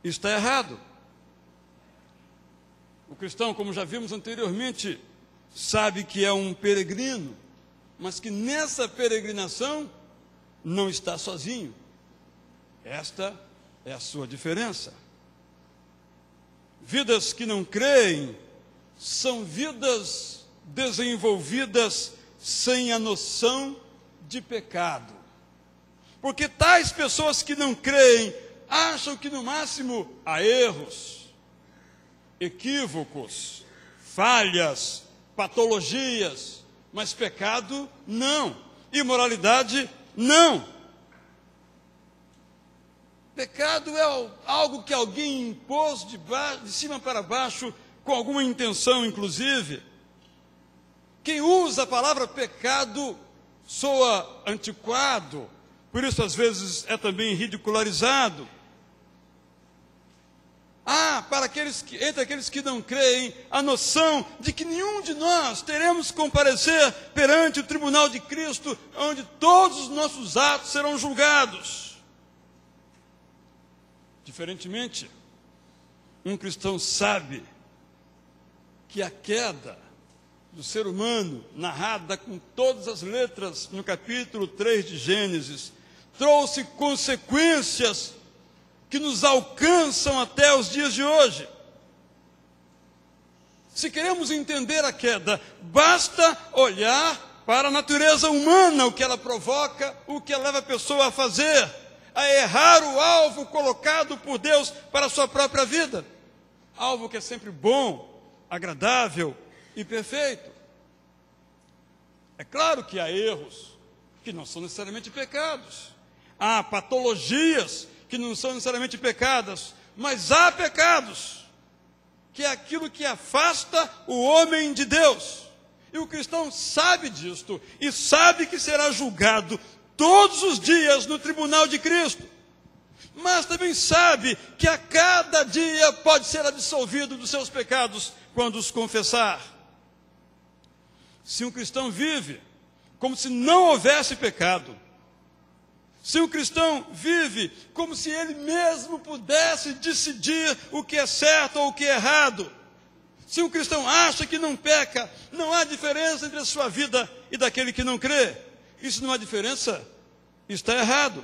está errado. O cristão, como já vimos anteriormente, sabe que é um peregrino, mas que nessa peregrinação não está sozinho. Esta é a sua diferença. Vidas que não creem são vidas desenvolvidas sem a noção de pecado. Porque tais pessoas que não creem acham que no máximo há erros, equívocos, falhas, patologias, mas pecado não, imoralidade não. Pecado é algo que alguém impôs de cima para baixo, com alguma intenção inclusive. Quem usa a palavra pecado soa antiquado, por isso às vezes é também ridicularizado. Há entre aqueles que não creem a noção de que nenhum de nós teremos que comparecer perante o tribunal de Cristo, onde todos os nossos atos serão julgados. Diferentemente, um cristão sabe que a queda do ser humano, narrada com todas as letras no capítulo 3 de Gênesis, trouxe consequências que nos alcançam até os dias de hoje. Se queremos entender a queda, basta olhar para a natureza humana, o que ela provoca, o que leva a pessoa a fazer, a errar o alvo colocado por Deus para a sua própria vida. Alvo que é sempre bom, agradável e perfeito. É claro que há erros que não são necessariamente pecados. Há patologias que não são necessariamente pecados, mas há pecados, que é aquilo que afasta o homem de Deus. E o cristão sabe disto, e sabe que será julgado todos os dias no tribunal de Cristo. Mas também sabe que a cada dia pode ser absolvido dos seus pecados quando os confessar. Se um cristão vive como se não houvesse pecado, se um cristão vive como se ele mesmo pudesse decidir o que é certo ou o que é errado, se um cristão acha que não peca, não há diferença entre a sua vida e daquele que não crê. Isso não há diferença, está errado.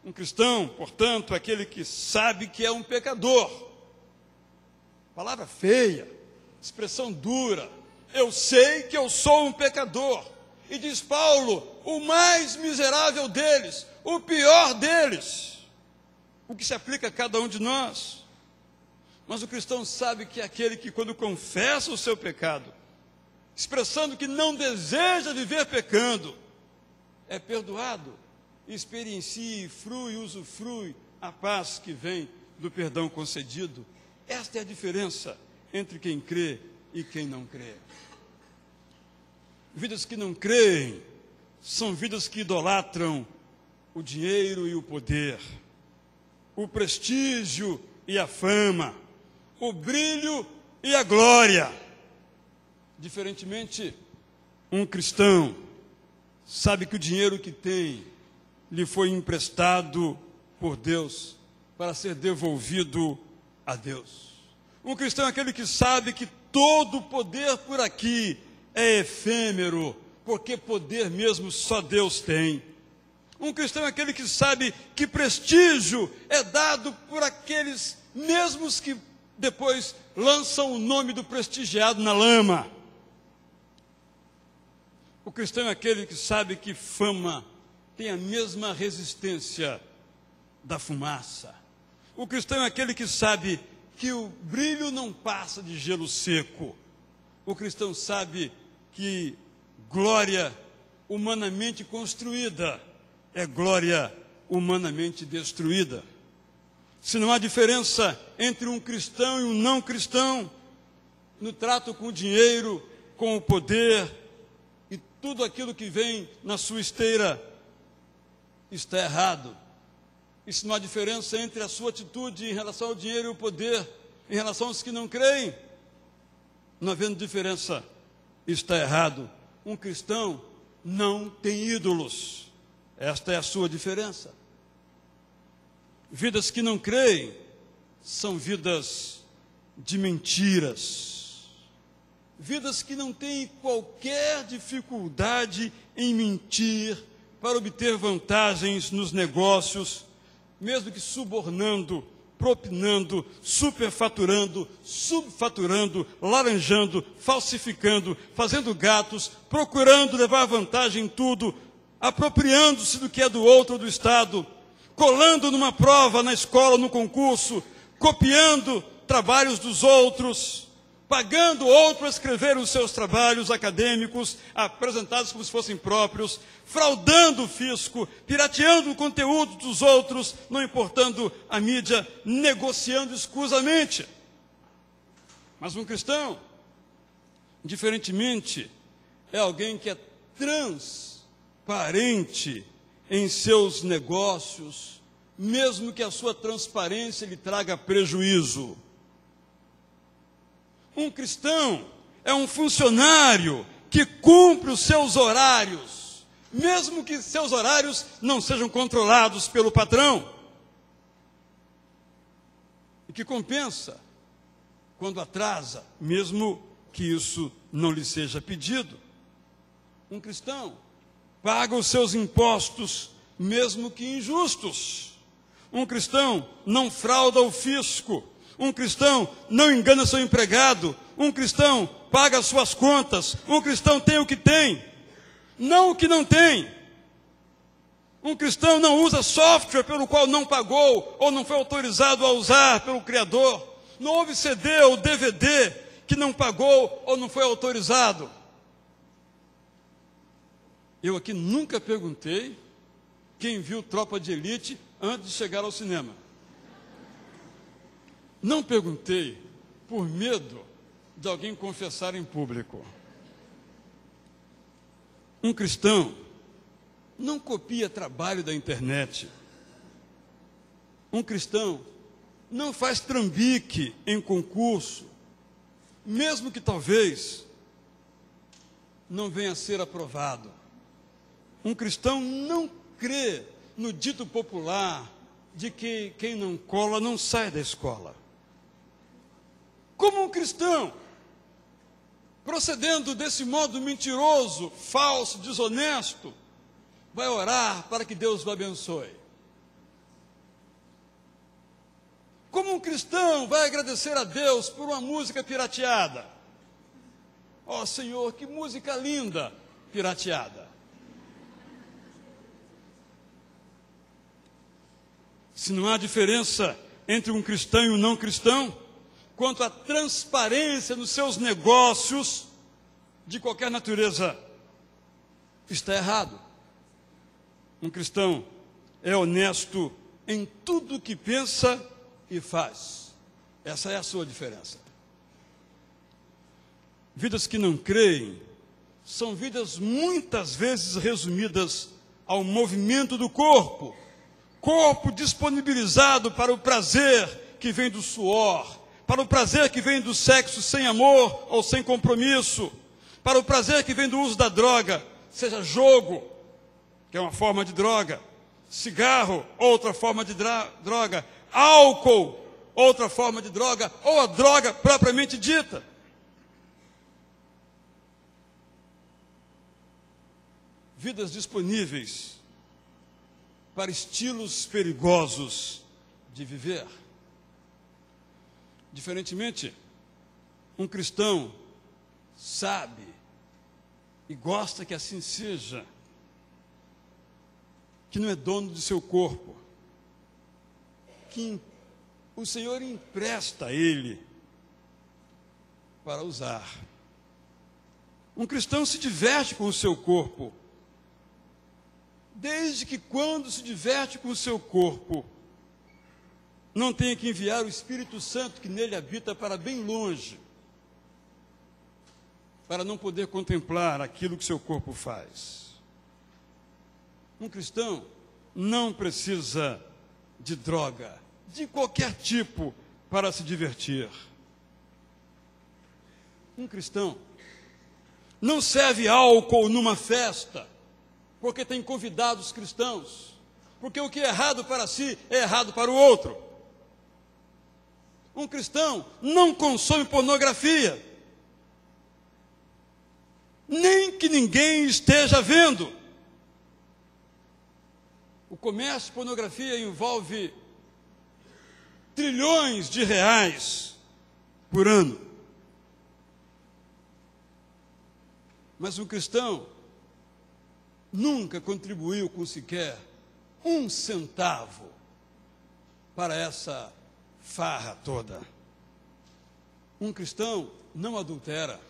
Um cristão, portanto, é aquele que sabe que é um pecador. Palavra feia, expressão dura. Eu sei que eu sou um pecador. E diz Paulo, o mais miserável deles, o pior deles, o que se aplica a cada um de nós. Mas o cristão sabe que é aquele que, quando confessa o seu pecado, expressando que não deseja viver pecando, é perdoado, experiencia, frui, usufrui a paz que vem do perdão concedido. Esta é a diferença entre quem crê e quem não crê. Vidas que não creem são vidas que idolatram o dinheiro e o poder, o prestígio e a fama, o brilho e a glória. Diferentemente, um cristão sabe que o dinheiro que tem lhe foi emprestado por Deus para ser devolvido a Deus. Um cristão é aquele que sabe que todo o poder por aqui é efêmero, porque poder mesmo só Deus tem. Um cristão é aquele que sabe que prestígio é dado por aqueles mesmos que depois lançam o nome do prestigiado na lama. O cristão é aquele que sabe que fama tem a mesma resistência da fumaça. O cristão é aquele que sabe que o brilho não passa de gelo seco. O cristão sabe que glória humanamente construída é glória humanamente destruída. Se não há diferença entre um cristão e um não cristão, no trato com o dinheiro, com o poder e tudo aquilo que vem na sua esteira, está errado. E se não há diferença entre a sua atitude em relação ao dinheiro e o poder, em relação aos que não creem, não havendo diferença, está errado. Um cristão não tem ídolos. Esta é a sua diferença. Vidas que não creem são vidas de mentiras. Vidas que não têm qualquer dificuldade em mentir para obter vantagens nos negócios, mesmo que subornando, propinando, superfaturando, subfaturando, laranjando, falsificando, fazendo gatos, procurando levar vantagem em tudo, apropriando-se do que é do outro do Estado, colando numa prova, na escola, no concurso, copiando trabalhos dos outros, pagando outro para escrever os seus trabalhos acadêmicos, apresentados como se fossem próprios, fraudando o fisco, pirateando o conteúdo dos outros, não importando a mídia, negociando escusamente. Mas um cristão, diferentemente, é alguém que é transparente em seus negócios, mesmo que a sua transparência lhe traga prejuízo. Um cristão é um funcionário que cumpre os seus horários, mesmo que seus horários não sejam controlados pelo patrão, e que compensa quando atrasa, mesmo que isso não lhe seja pedido. Um cristão paga os seus impostos, mesmo que injustos. Um cristão não frauda o fisco. Um cristão não engana seu empregado. Um cristão paga as suas contas. Um cristão tem o que tem, não o que não tem. Um cristão não usa software pelo qual não pagou ou não foi autorizado a usar pelo Criador. Não houve CD ou DVD que não pagou ou não foi autorizado. Eu aqui nunca perguntei quem viu Tropa de Elite antes de chegar ao cinema. Não perguntei por medo de alguém confessar em público. Um cristão não copia trabalho da internet. Um cristão não faz trambique em concurso, mesmo que talvez não venha a ser aprovado. Um cristão não crê no dito popular de que quem não cola não sai da escola. Como um cristão, procedendo desse modo mentiroso, falso, desonesto, vai orar para que Deus o abençoe? Como um cristão vai agradecer a Deus por uma música pirateada? Ó Senhor, que música linda, pirateada. Se não há diferença entre um cristão e um não cristão, quanto à transparência nos seus negócios, de qualquer natureza, está errado. Um cristão é honesto em tudo que pensa e faz. Essa é a sua diferença. Vidas que não creem são vidas muitas vezes resumidas ao movimento do corpo disponibilizado para o prazer que vem do suor, para o prazer que vem do sexo sem amor ou sem compromisso, para o prazer que vem do uso da droga, seja jogo, que é uma forma de droga, cigarro, outra forma de droga, álcool, outra forma de droga, ou a droga propriamente dita. Vidas disponíveis para estilos perigosos de viver. Diferentemente, um cristão sabe e gosta que assim seja, que não é dono de seu corpo, que o Senhor empresta a ele para usar. Um cristão se diverte com o seu corpo, desde que quando se diverte com o seu corpo, não tenha que enviar o Espírito Santo que nele habita para bem longe, para não poder contemplar aquilo que seu corpo faz. Um cristão não precisa de droga, de qualquer tipo, para se divertir. Um cristão não serve álcool numa festa, porque tem convidados cristãos, porque o que é errado para si é errado para o outro. Um cristão não consome pornografia, nem que ninguém esteja vendo. O comércio de pornografia envolve trilhões de reais por ano. Mas um cristão nunca contribuiu com sequer 1 centavo para essa farra toda. Um cristão não adultera.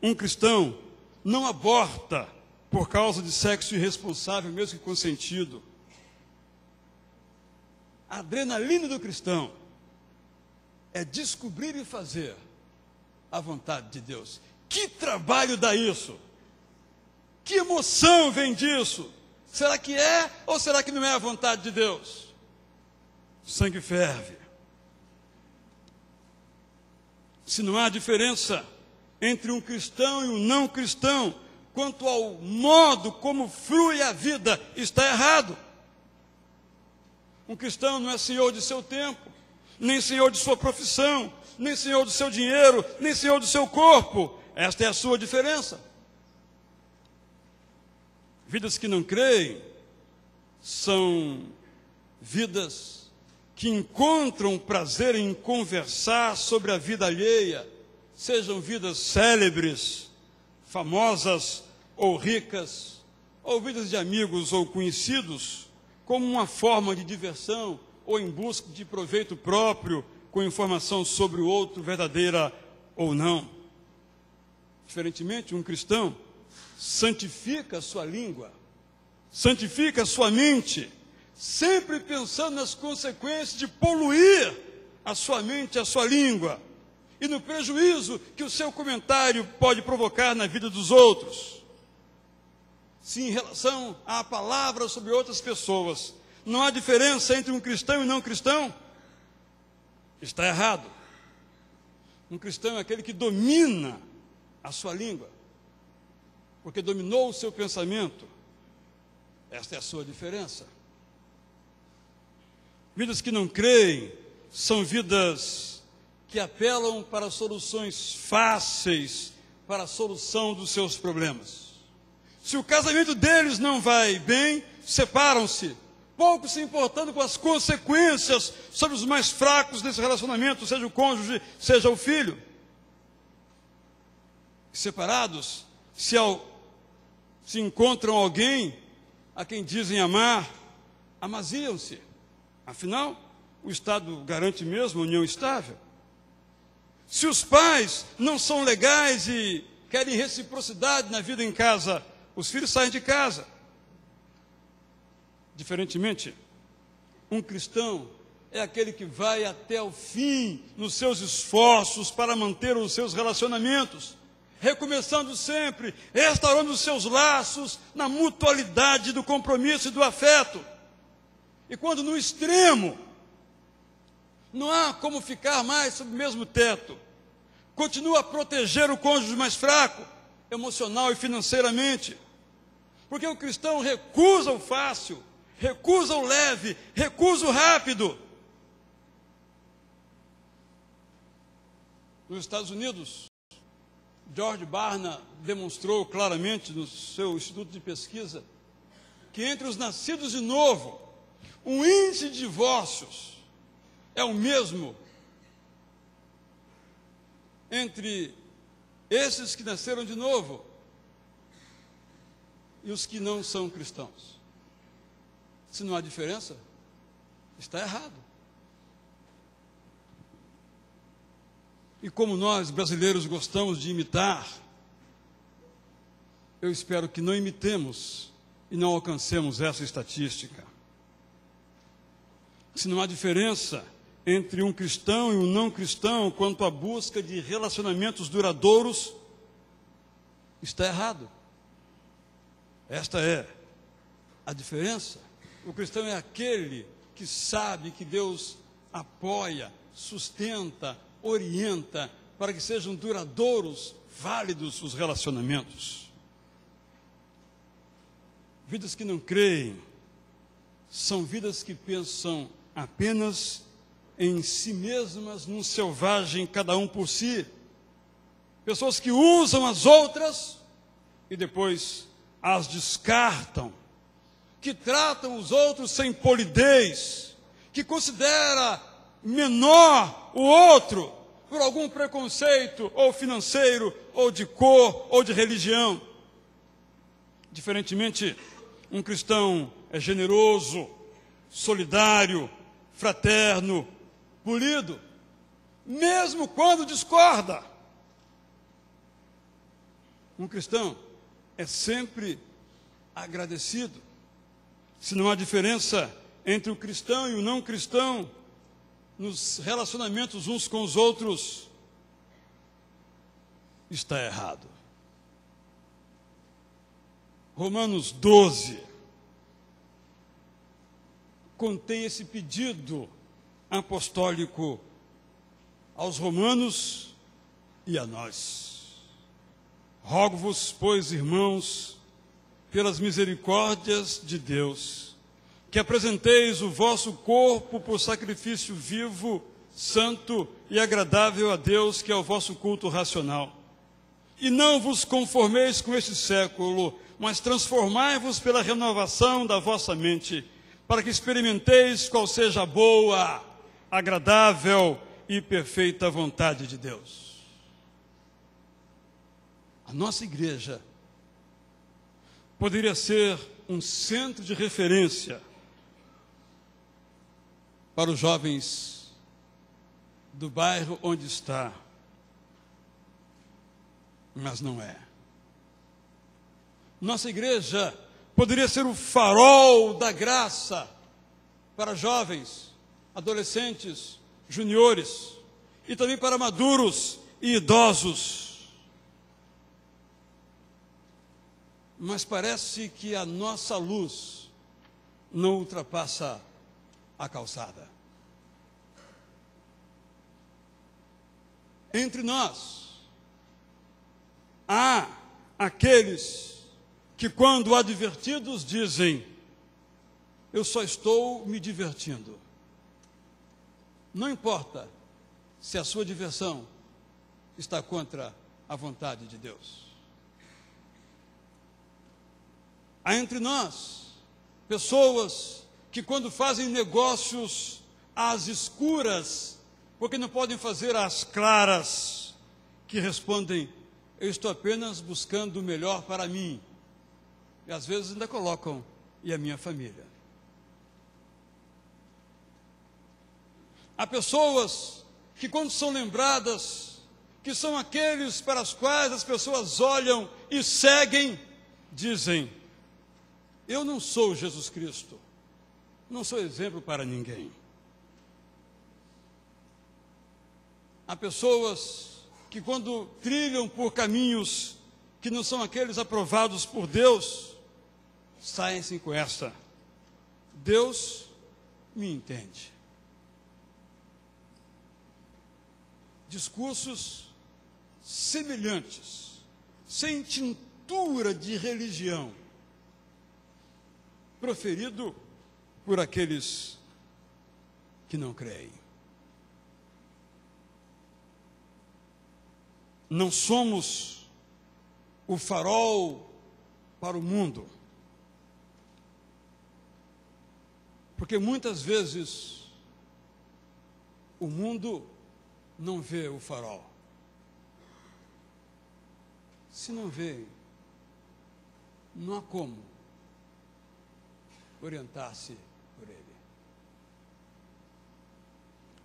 Um cristão não aborta por causa de sexo irresponsável, mesmo que consentido. A adrenalina do cristão é descobrir e fazer a vontade de Deus. Que trabalho dá isso? Que emoção vem disso? Será que é ou será que não é a vontade de Deus? sangue ferve. Se não há diferença entre um cristão e um não cristão quanto ao modo como flui a vida, está errado. Um cristão não é senhor de seu tempo, nem senhor de sua profissão, nem senhor do seu dinheiro, nem senhor do seu corpo. Esta é a sua diferença. Vidas que não creem são vidas que encontram prazer em conversar sobre a vida alheia, sejam vidas célebres, famosas ou ricas, ou vidas de amigos ou conhecidos, como uma forma de diversão ou em busca de proveito próprio, com informação sobre o outro, verdadeira ou não. Diferentemente, um cristão santifica a sua língua, santifica a sua mente, sempre pensando nas consequências de poluir a sua mente, a sua língua, e no prejuízo que o seu comentário pode provocar na vida dos outros. Se em relação à palavra sobre outras pessoas não há diferença entre um cristão e não cristão, está errado. Um cristão é aquele que domina a sua língua, porque dominou o seu pensamento. Esta é a sua diferença. Vidas que não creem são vidas que apelam para soluções fáceis, para a solução dos seus problemas. Se o casamento deles não vai bem, separam-se, pouco se importando com as consequências sobre os mais fracos desse relacionamento, seja o cônjuge, seja o filho. Separados, se encontram alguém a quem dizem amar, amaziam-se. Afinal, o Estado garante mesmo a união estável. Se os pais não são legais e querem reciprocidade na vida em casa, os filhos saem de casa. Diferentemente, um cristão é aquele que vai até o fim nos seus esforços para manter os seus relacionamentos, recomeçando sempre, restaurando os seus laços na mutualidade do compromisso e do afeto. E quando no extremo, não há como ficar mais sob o mesmo teto, continua a proteger o cônjuge mais fraco, emocional e financeiramente, porque o cristão recusa o fácil, recusa o leve, recusa o rápido. Nos Estados Unidos, George Barna demonstrou claramente no seu instituto de pesquisa que entre os nascidos de novo, o índice de divórcios é o mesmo entre esses que nasceram de novo e os que não são cristãos. Se não há diferença, está errado. E como nós, brasileiros, gostamos de imitar, eu espero que não imitemos e não alcancemos essa estatística. Se não há diferença entre um cristão e um não cristão quanto à busca de relacionamentos duradouros, está errado. Esta é a diferença. O cristão é aquele que sabe que Deus apoia, sustenta, orienta para que sejam duradouros, válidos os relacionamentos. Vidas que não creem são vidas que pensam apenas em si mesmas, num selvagem, cada um por si. Pessoas que usam as outras e depois as descartam, que tratam os outros sem polidez, que considera menor o outro por algum preconceito, ou financeiro, ou de cor, ou de religião. Diferentemente, um cristão é generoso, solidário, fraterno, polido, mesmo quando discorda. Um cristão é sempre agradecido. Se não há diferença entre o cristão e o não cristão nos relacionamentos uns com os outros, está errado. Romanos 12 contém esse pedido apostólico aos romanos e a nós. Rogo-vos, pois, irmãos, pelas misericórdias de Deus, que apresenteis o vosso corpo por sacrifício vivo, santo e agradável a Deus, que é o vosso culto racional. E não vos conformeis com este século, mas transformai-vos pela renovação da vossa mente, para que experimenteis qual seja a boa, agradável e perfeita vontade de Deus. A nossa igreja poderia ser um centro de referência para os jovens do bairro onde está, mas não é. Nossa igreja poderia ser o farol da graça para jovens, adolescentes, juniores e também para maduros e idosos. Mas parece que a nossa luz não ultrapassa a calçada. Entre nós, há aqueles que, quando advertidos, dizem: eu só estou me divertindo. Não importa se a sua diversão está contra a vontade de Deus. Há entre nós pessoas que, quando fazem negócios às escuras, porque não podem fazer às claras, que respondem: eu estou apenas buscando o melhor para mim. E às vezes ainda colocam: e a minha família. Há pessoas que, quando são lembradas, que são aqueles para os quais as pessoas olham e seguem, dizem: eu não sou Jesus Cristo, não sou exemplo para ninguém. Há pessoas que, quando trilham por caminhos que não são aqueles aprovados por Deus, saem assim com essa: Deus me entende. Discursos semelhantes, sem tintura de religião, proferido por aqueles que não creem. Não somos o farol para o mundo, porque muitas vezes o mundo não vê o farol. Se não vê, não há como orientar-se por ele.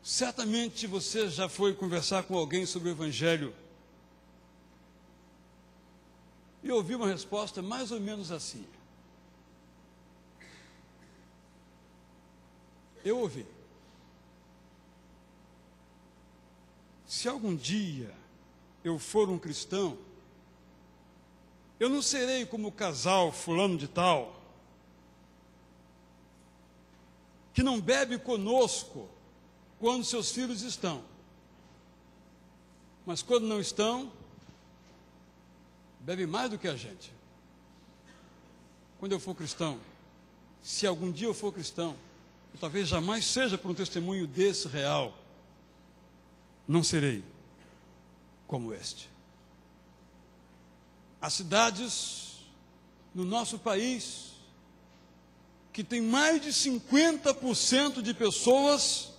Certamente você já foi conversar com alguém sobre o Evangelho e ouviu uma resposta mais ou menos assim: eu ouvi. Se algum dia eu for um cristão, eu não serei como o casal fulano de tal, que não bebe conosco quando seus filhos estão, mas quando não estão, bebe mais do que a gente. Quando eu for cristão, se algum dia eu for cristão, eu talvez jamais seja por um testemunho desse real, não serei como este. Há cidades no nosso país que tem mais de 50% de pessoas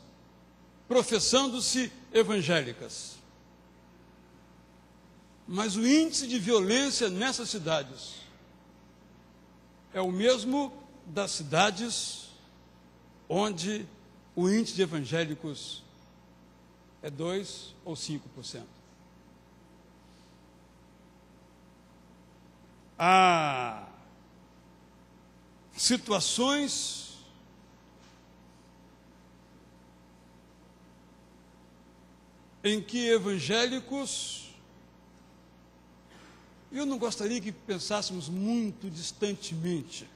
professando-se evangélicas. Mas o índice de violência nessas cidades é o mesmo das cidades onde o índice de evangélicos é 2 ou 5%. Há situações em que evangélicos, eu não gostaria que pensássemos muito distantemente,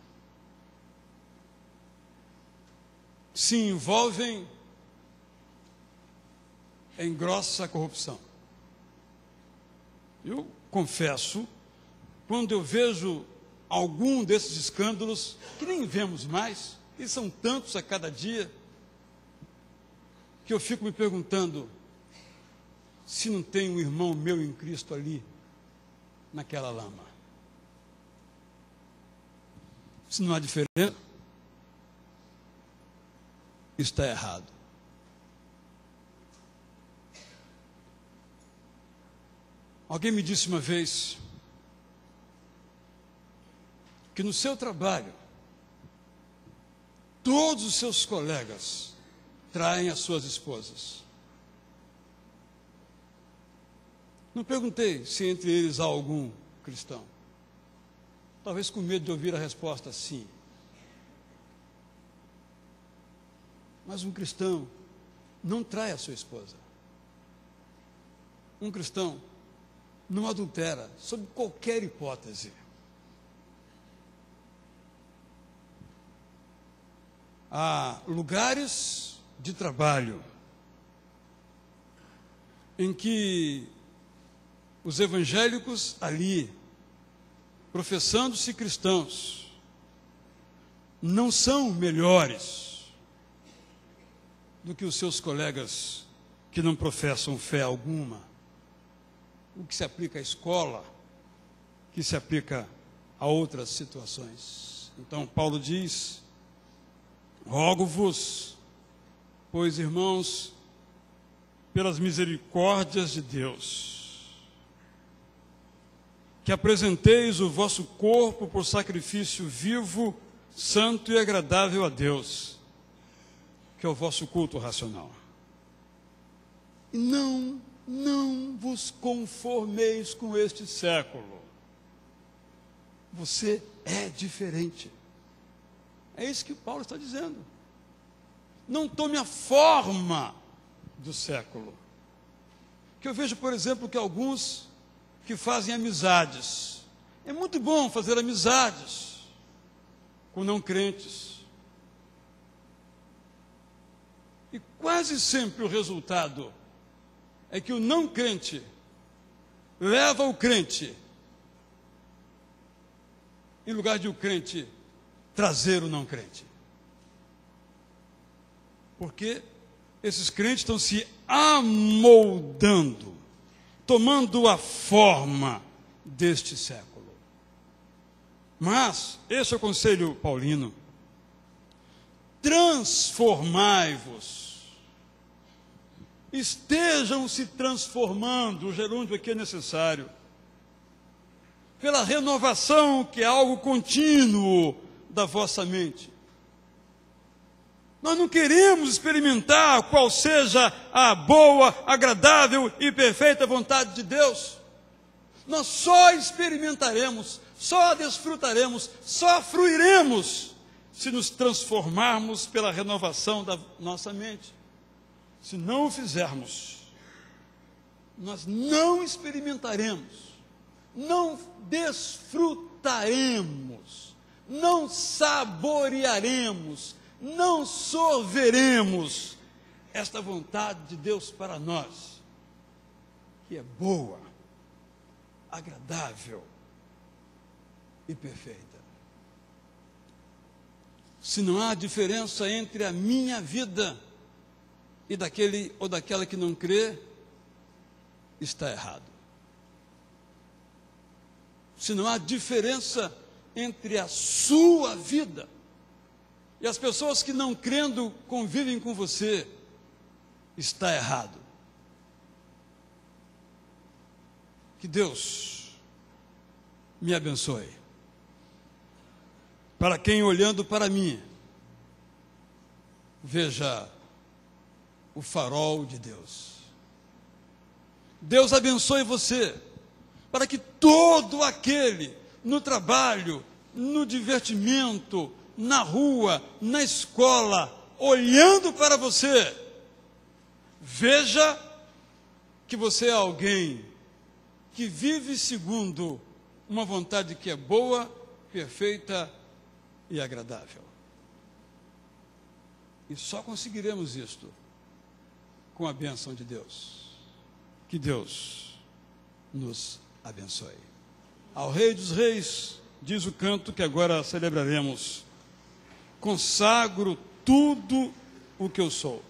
se envolvem engrossa a corrupção. Eu confesso, quando eu vejo algum desses escândalos, que nem vemos mais, e são tantos a cada dia, que eu fico me perguntando se não tem um irmão meu em Cristo ali, naquela lama. Se não há diferença, está errado. Alguém me disse uma vez que no seu trabalho, todos os seus colegas traem as suas esposas. Não perguntei se entre eles há algum cristão. Talvez com medo de ouvir a resposta sim. Mas um cristão não trai a sua esposa. Um cristão não adultera, sob qualquer hipótese. Há lugares de trabalho em que os evangélicos ali, professando-se cristãos, não são melhores do que os seus colegas que não professam fé alguma. O que se aplica à escola, que se aplica a outras situações. Então, Paulo diz: rogo-vos, pois, irmãos, pelas misericórdias de Deus, que apresenteis o vosso corpo por sacrifício vivo, santo e agradável a Deus, que é o vosso culto racional. E não vos conformeis com este século. Você é diferente. É isso que Paulo está dizendo. Não tome a forma do século. Que eu vejo, por exemplo, que alguns que fazem amizades. É muito bom fazer amizades com não crentes. E quase sempre o resultado é que o não crente leva o crente, em lugar de o crente trazer o não crente. Porque esses crentes estão se amoldando, tomando a forma deste século. Mas, esse é o conselho paulino: transformai-vos. Estejam se transformando, o gerúndio aqui é necessário, pela renovação, que é algo contínuo da vossa mente. Nós não queremos experimentar qual seja a boa, agradável e perfeita vontade de Deus. Nós só experimentaremos, só desfrutaremos, só fruiremos se nos transformarmos pela renovação da nossa mente. Se não o fizermos, nós não experimentaremos, não desfrutaremos, não saborearemos, não sorveremos esta vontade de Deus para nós, que é boa, agradável e perfeita. Se não há diferença entre a minha vida e daquele ou daquela que não crê, está errado. Se não há diferença entre a sua vida e as pessoas que não crendo convivem com você, está errado. Que Deus me abençoe. Para quem olhando para mim, veja o farol de Deus. Deus abençoe você, para que todo aquele no trabalho, no divertimento, na rua, na escola, olhando para você, veja que você é alguém que vive segundo uma vontade que é boa, perfeita e agradável. E só conseguiremos isto com a bênção de Deus. Que Deus nos abençoe. Ao Rei dos Reis, diz o canto que agora celebraremos: consagro tudo o que eu sou.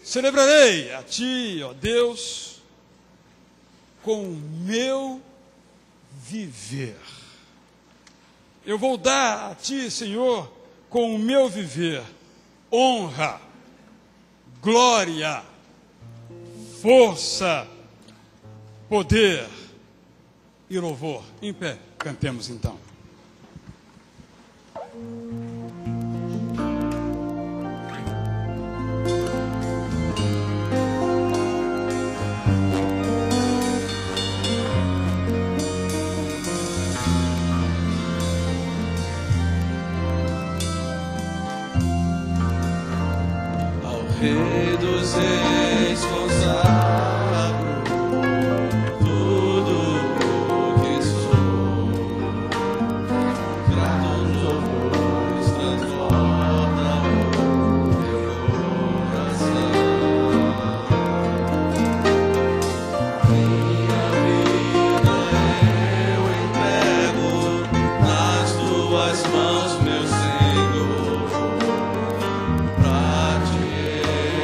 Celebrarei a Ti, ó Deus, com o meu viver. Eu vou dar a Ti, Senhor, com o meu viver, honra, glória, força, poder e louvor. Em pé, cantemos então. Rei dos Reis, consagro tudo o que sou. Grato louvores transborda o meu coração. Minha vida eu entrego nas Tuas mãos, meu Senhor. Pra Te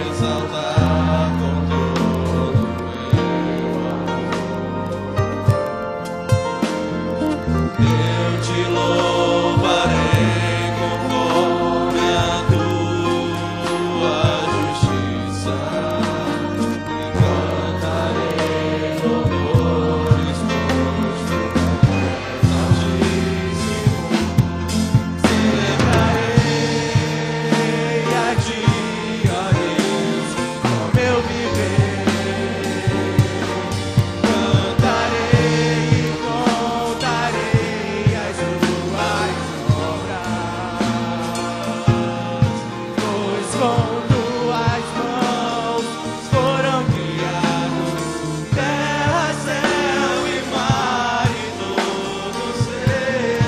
exaltar com todo o meu amor, eu Te louvarei conforme a Tua justiça, e cantarei louvores Teus altíssimos, celebrarei a Ti, ó Deus, com meu viver. Cantarei e contarei as Tuas obras, pois com Tuas mãos foram criados terra, céu e mar e todo ser.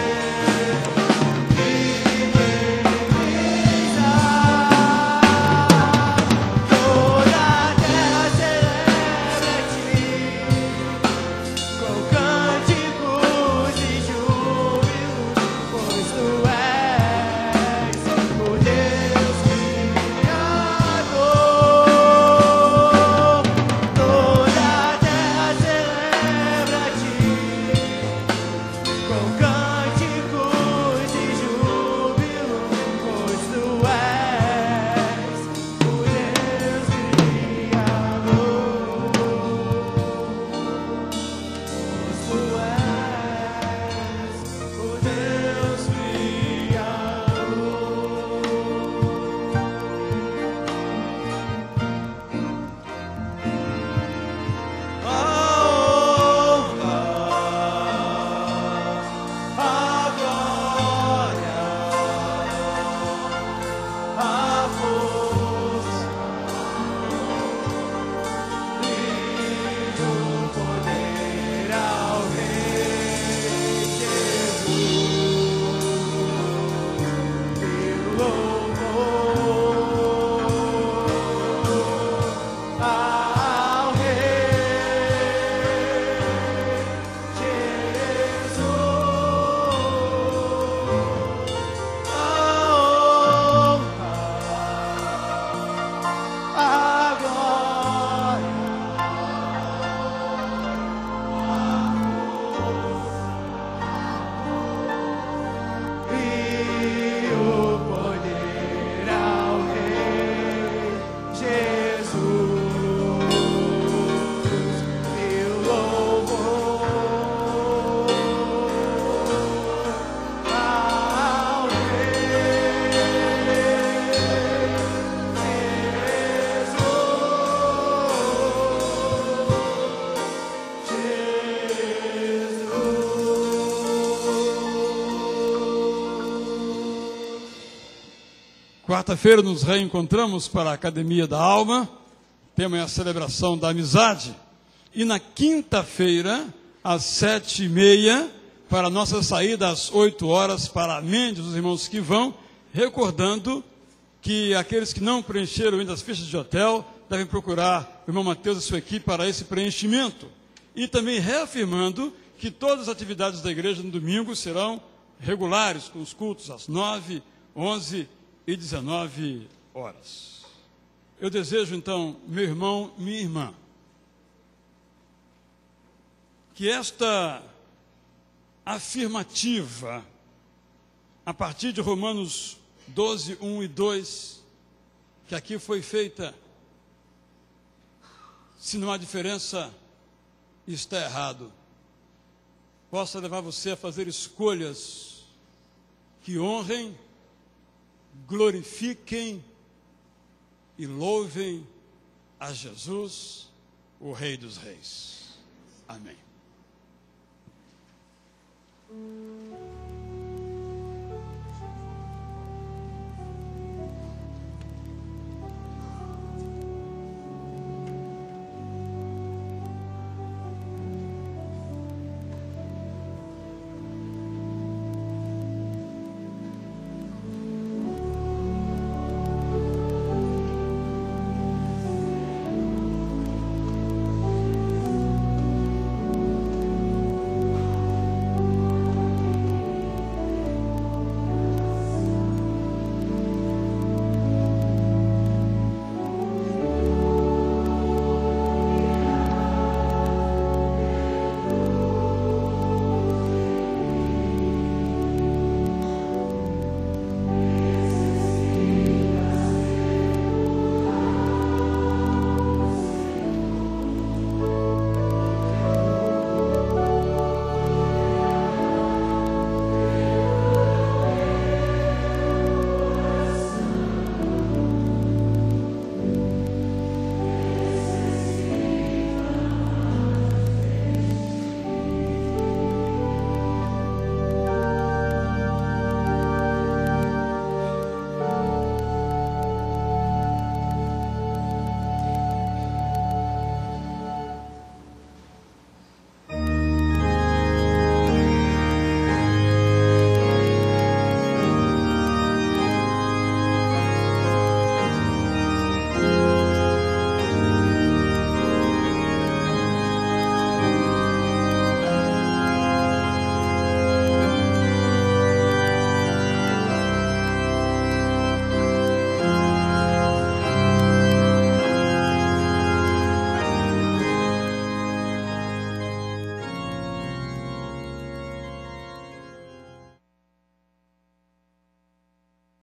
Toda a terra celebra-Te com cânticos e júbilo, pois Tu és o Deus Criador. Toda a terra celebra-Te com cânticos e júbilo, pois Tu és o Deus Criador. Pois Tu és o Deus Criador. A honra, a glória, a força e o poder ao Rei Jesus, e o louvor ao Rei Jesus. A honra, a glória, e o poder ao Rei Jesus, e o louvor ao Rei Quarta-feira nos reencontramos para a Academia da Alma. Tema é a celebração da amizade. E na quinta-feira, às 7h30, para a nossa saída às 8 horas para Mendes, os irmãos que vão, recordando que aqueles que não preencheram ainda as fichas de hotel devem procurar o irmão Mateus e sua equipe para esse preenchimento. E também reafirmando que todas as atividades da igreja no domingo serão regulares, com os cultos às 9, 11 e 19 horas. Eu desejo, então, meu irmão, minha irmã, que esta afirmativa, a partir de Romanos 12, 1 e 2, que aqui foi feita, se não há diferença, está errado, possa levar você a fazer escolhas que honrem, glorifiquem e louvem a Jesus, o Rei dos Reis. Amém.